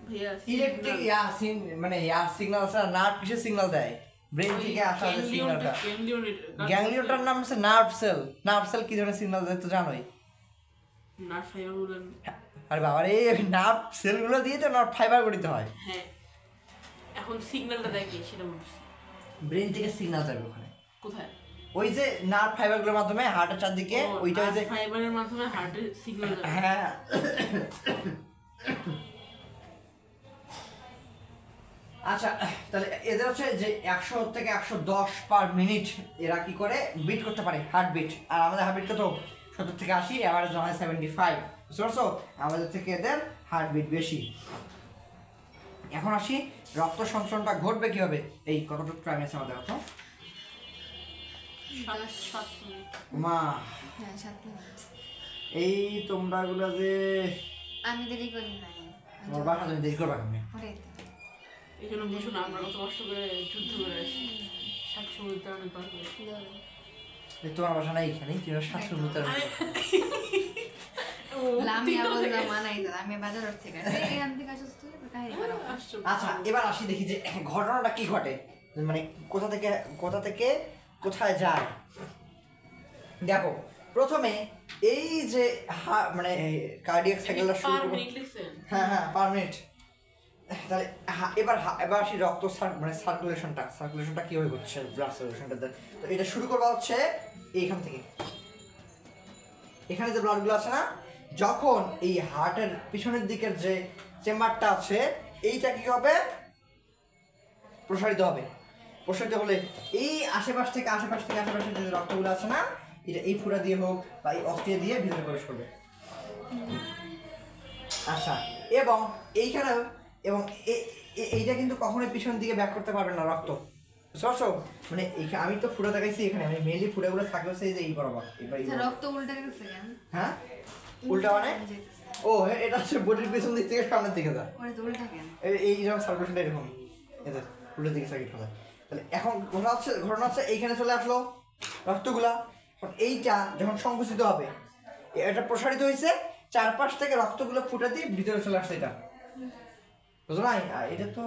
ভাইয়া ইলেকট্রিক মানে সিগন্যাল আছে, নার্ভ কিসের সিগন্যাল দেয়? ব্রেন থেকে আসা যে সিগন্যালটা, গ্যাংলিয়নটার নাম হচ্ছে নার্ভ সেল। নার্ভ সেল কি ধরনের সিগন্যাল দেয় তো জানোই? নার্ভ ফাইবার বলেন। আরে বাবা রে, নার্ভ সেলগুলো দিয়ে তো নার্ভ ফাইবার গঠিত হয়। হ্যাঁ, এখন সিগন্যালটা দেয় কি সেটা বলছি। ব্রেন থেকে সিগন্যাল যাবে ওখানে, কোথায়? ওই যে নার্ভ ফাইবারগুলোর মাধ্যমে হার্টের চারদিকে, ওইটা ওই যে ফাইবারের মাধ্যমে হার্টের সিগন্যাল যাবে। হ্যাঁ। আচ্ছা, তাহলে এদের হচ্ছে যে 100 থেকে 110 পার মিনিট এরা কি করে বিট করতে পারে, হার্টবিট। আর আমাদের হার্টবিট কত? 70 থেকে 80, এভারেজ হয় 75। বুঝতে পারছো? আমাদের থেকে এদের হার্টবিট বেশি। এখন আসি রক্ত সঞ্চালনটা ঘটবে কিভাবে, এই কতটুকু টাইম আছে আমাদের হাতে? 7 মিনিট। মা হ্যাঁ, 7 মিনিট। এই তোমরা গুলা যে আমি দেরি করি নাই তোমার বাসা তুমি দেরি করবা কেমনে? ওটাই তো। এই জন্য বুঝো না আমরা কত কষ্ট করে যুদ্ধ করে আসি 700 মিটার অনেক পার করে দৌড়ে। এই তোমার বাসা নাই এখানে, তুমি 700 মিটার। লামিয়া বললাম মানাই দাদা আমি বাজার থেকে এখান থেকে আসছিস তুই কাহিনী করা আচ্ছা এবার আসি দেখি যে ঘটনাটা কি ঘটে, মানে কোথা থেকে কোথায় যায়। দেখো প্রথমে এই যে মানে কার্ডিয়াক সাইকেলটা শুরু করবো। হ্যাঁ পার মিনিট। তাহলে এবার আসি রক্ত মানে সার্কুলেশনটা কিভাবে হচ্ছে, ব্লাড সার্কুলেশনটা। তো এটা শুরু করবা হচ্ছে এইখান থেকে। এখানে যে ব্লাডগুলো আছে না, যখন এই হার্টের পিছনের দিকের যে চেম্বারটা আছে এইটা কি হবে, প্রসারিত হবে। প্রসারিত হলে এই আশেপাশ থেকে যে রক্তগুলো আছে না, এটা এই ফুটা দিয়ে হোক বা এই অস্ট্রিয়া দিয়ে ভিতরে প্রবেশ করবে। আচ্ছা এবং এইখানে এবং এইটা কিন্তু কখনোই পিছন দিকে ব্যাক করতে পারবে না রক্ত, বুঝছো? মানে আমি তো ফুটা দেখাইছি এখানে, আমি মেনলি ফুটাগুলো থাকবে সেই যে এই বরাবর। রক্ত উল্টে গেছে কেন? হ্যাঁ উল্টা মানে ও এটা হচ্ছে বডির পেছন দিক থেকে সামনের দিকে যায়। ওরে তো উল্টা কেন? এইরকম সার্কুলেশনটা এরকম এদের উল্টো দিকে সার্কিট হয়। তাহলে এখন ঘটনা হচ্ছে এইখানে চলে আসলো রক্তগুলা। এইটা যখন সংকুচিত হবে, এটা প্রসারিত হয়েছে, চারপাশ থেকে রক্তগুলো ফুটা দিয়ে ভিতরে চলে আসছে। এটা বুঝলো না? এটা তো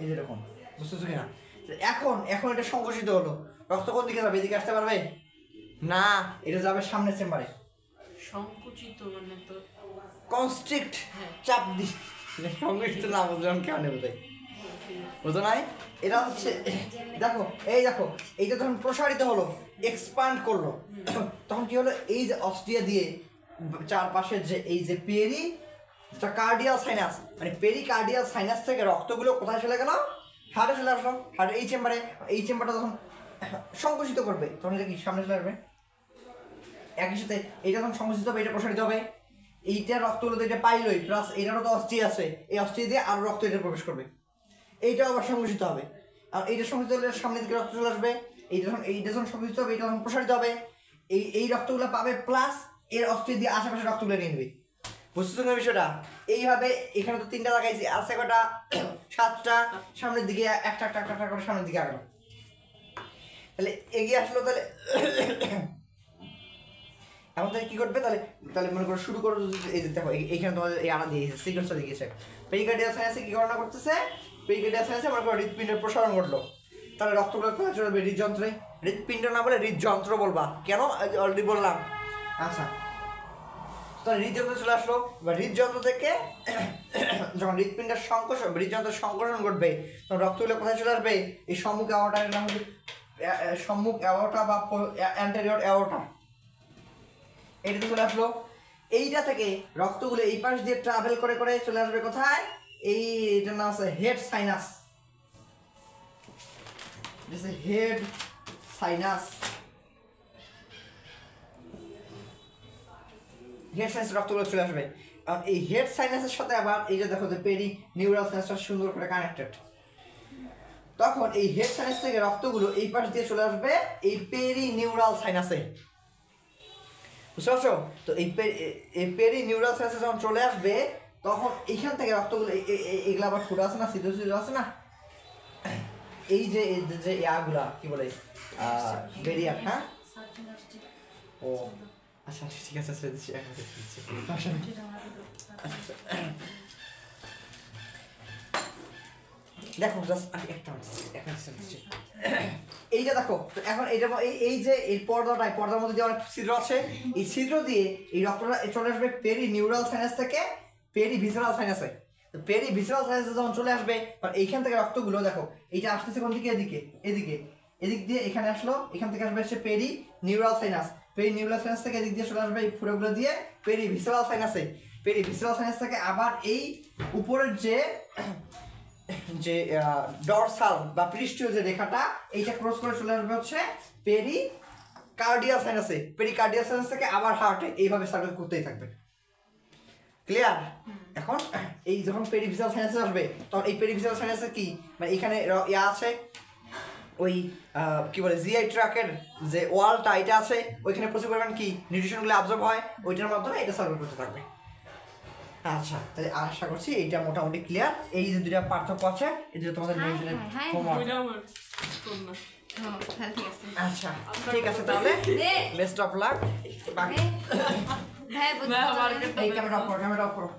এই যেরকম, বুঝতেছো কিনা? এখন এটা সংকুচিত হলো, রক্ত কোন দিকে যাবে? এদিকে আসতে পারবে না, এটা যাবে সামনের চেম্বারে। সংকুচিত মানে তো কনস্ট্রিক্ট, চাপ দি। সংকুচিত না বুঝলাম কেমন বোঝাই, বুঝো নাই? এটা হচ্ছে দেখো এইটা যখন প্রসারিত হলো, এক্সপান্ড করলো, তখন কি হলো, এই যে অস্ট্রিয়া দিয়ে চারপাশের যে এই যে কার্ডিয়াল সাইনাস, মানে পেরিকার্ডিয়াল সাইনাস থেকে রক্তগুলো কোথায় চলে গেল? হার্টে চলে আসলো। হার্টের এই চেম্বারটা যখন সংকুচিত করবে তখন এটা কি সামনে চলে আসবে। একই সাথে এইটা যখন সংকুচিত হবে, এটা প্রসারিত হবে। এইটা রক্তগুলো তো এটা পাইলই, প্লাস এটারও তো অস্ট্রিয়া আছে, এই অস্ট্রিয়া দিয়ে আরো রক্ত এটা প্রবেশ করবে। এইটাও আবার সংকুচিত হবে, আর এইটা সংকুচিত হলে সামনের দিকে রক্ত চলে আসবে। এইটা যখন সংকুচিত হবে, এটা যখন প্রসারিত হবে, এই রক্তগুলো পাবে, প্লাস এর অস্ট্রিয়া দিয়ে আশেপাশে রক্তগুলো নিয়ে নেবে। বুঝতেছো না বিষয়টা? এইভাবে এখানে তো 3টা লাগাইছি, আছে কটা? 7টা। সামনের দিকে একটা করে সামনের দিকে আগালো। তাহলে এগিয়ে আসলো। তাহলে এখন তাহলে কি করবে? তাহলে মনে করো শুরু করো। এই যে দেখো এইখানে তোমাদের এই আনা দিয়েছে, সিকোয়েন্সটা দিয়েছে। পেরিকার্ডিয়াল সাইনাসে কি গণনা করতেছে? পেরিকার্ডিয়াল সাইনাসে মনে করো হৃৎপিণ্ডের প্রসারণ ঘটলো, তাহলে রক্তগুলো কোথায় চলে যাবে? হৃদযন্ত্রে। হৃৎপিণ্ড না বলে হৃদযন্ত্র বলবা, কেন? অলরেডি বললাম। আচ্ছা তাহলে হৃদযন্ত্র চলে আসলো। বা হৃদযন্ত্র থেকে যখন হৃৎপিণ্ডের হৃদযন্ত্রের সংকোচন ঘটবে, তখন রক্তগুলো কোথায় চলে আসবে? এই সম্মুখ অ্যাওর্টার নাম হচ্ছে সম্মুখ অ্যাওর্টা বা অ্যান্টেরিয়র অ্যাওর্টা, এটাতে চলে আসলো। এইটা থেকে রক্তগুলো এই পাশ দিয়ে ট্রাভেল করে চলে আসবে কোথায়? এইটার নাম আছে head sinus. Head sinus, head sinus রক্তগুলো চলে আসবে। আর এই হেড সাইনাসের সাথে আবার এই যে দেখো যে পেরি নিউরাল সাইনাসটা সুন্দর করে কানেক্টেড। তখন এই হেড সাইনাস থেকে রক্তগুলো এই পাশ দিয়ে চলে আসবে এই পেরি নিউরাল সাইনাসে, বুঝতে পারছো? তো এই পেরি নিউরাল সাইনাসে যখন চলে আসবে, তখন এইখান থেকে রক্তগুলো এগুলো আবার ফুটা আছে না, ছিদ্র আছে না, এই যে ইয়াগুলা কি বলে বেরিয়ার। হ্যাঁ ও আচ্ছা ঠিক আছে, দেখো জাস্ট একটা এইটা দেখো। এখন এইটা এই যে এই পর্দার মধ্যে যে অনেক ছিদ্র আছে, এই ছিদ্র দিয়ে এই রক্তটা চলে আসবে পেরি নিউরাল সাইনাস থেকে পেরি ভিসেরাল সাইনাসে। তো পেরি ভিসেরাল সাইনাসে যখন চলে আসবে, এইখান থেকে রক্তগুলো দেখো এইটা আসতেছে কোন দিকে? এদিক দিয়ে এখানে আসলো। এখান থেকে আসবে হচ্ছে perineural sinus. Perineural sinus থেকে এদিক দিয়ে চলে আসবে এই ফুড়োগুলো দিয়ে পেরি ভিসেরাল সাইনাসে। পেরি ভিসেরাল সাইনাস থেকে আবার এই উপরের যে ডরসাল বা পৃষ্ঠীয় যে রেখাটা, এইটা ক্রস করে চলে আসবে হচ্ছে পেরি কার্ডিয়াল সাইনাসে। পেরি কার্ডিয়াল সাইনাস থেকে আবার হার্টে, এইভাবে সার্কেল করতেই থাকবে। ক্লিয়ার? এখন এই যখন পেরিভিসাল সাইনাসে আসবে, তখন এই পেরিভিসাল সাইনাসে কি মানে এখানে আছে ওই কি বলে জিআই ট্র্যাকের যে ওয়ালটা এটা আছে, ওইখানে প্রচুর পরিমাণ কি নিউট্রিশনগুলো অ্যাবজর্ব হয়, ওইটার মাধ্যমে এটা সার্কেল করতে থাকবে। আচ্ছা তাহলে আশা করছি এইটা মোটামুটি ক্লিয়ার। এই যে দুইটা পার্থক্য আছে এই যে তোমাদের hi, next hi, hi. Homework. ওইটা আমার তোর না। ও, তাহলে ঠিক আছে। আচ্ছা ঠিক আছে তাহলে দে। Best of luck. বাকি ভাই, না, আমার বুঝতে এই ক্যামেরা অফ করো, ক্যামেরা অফ করো।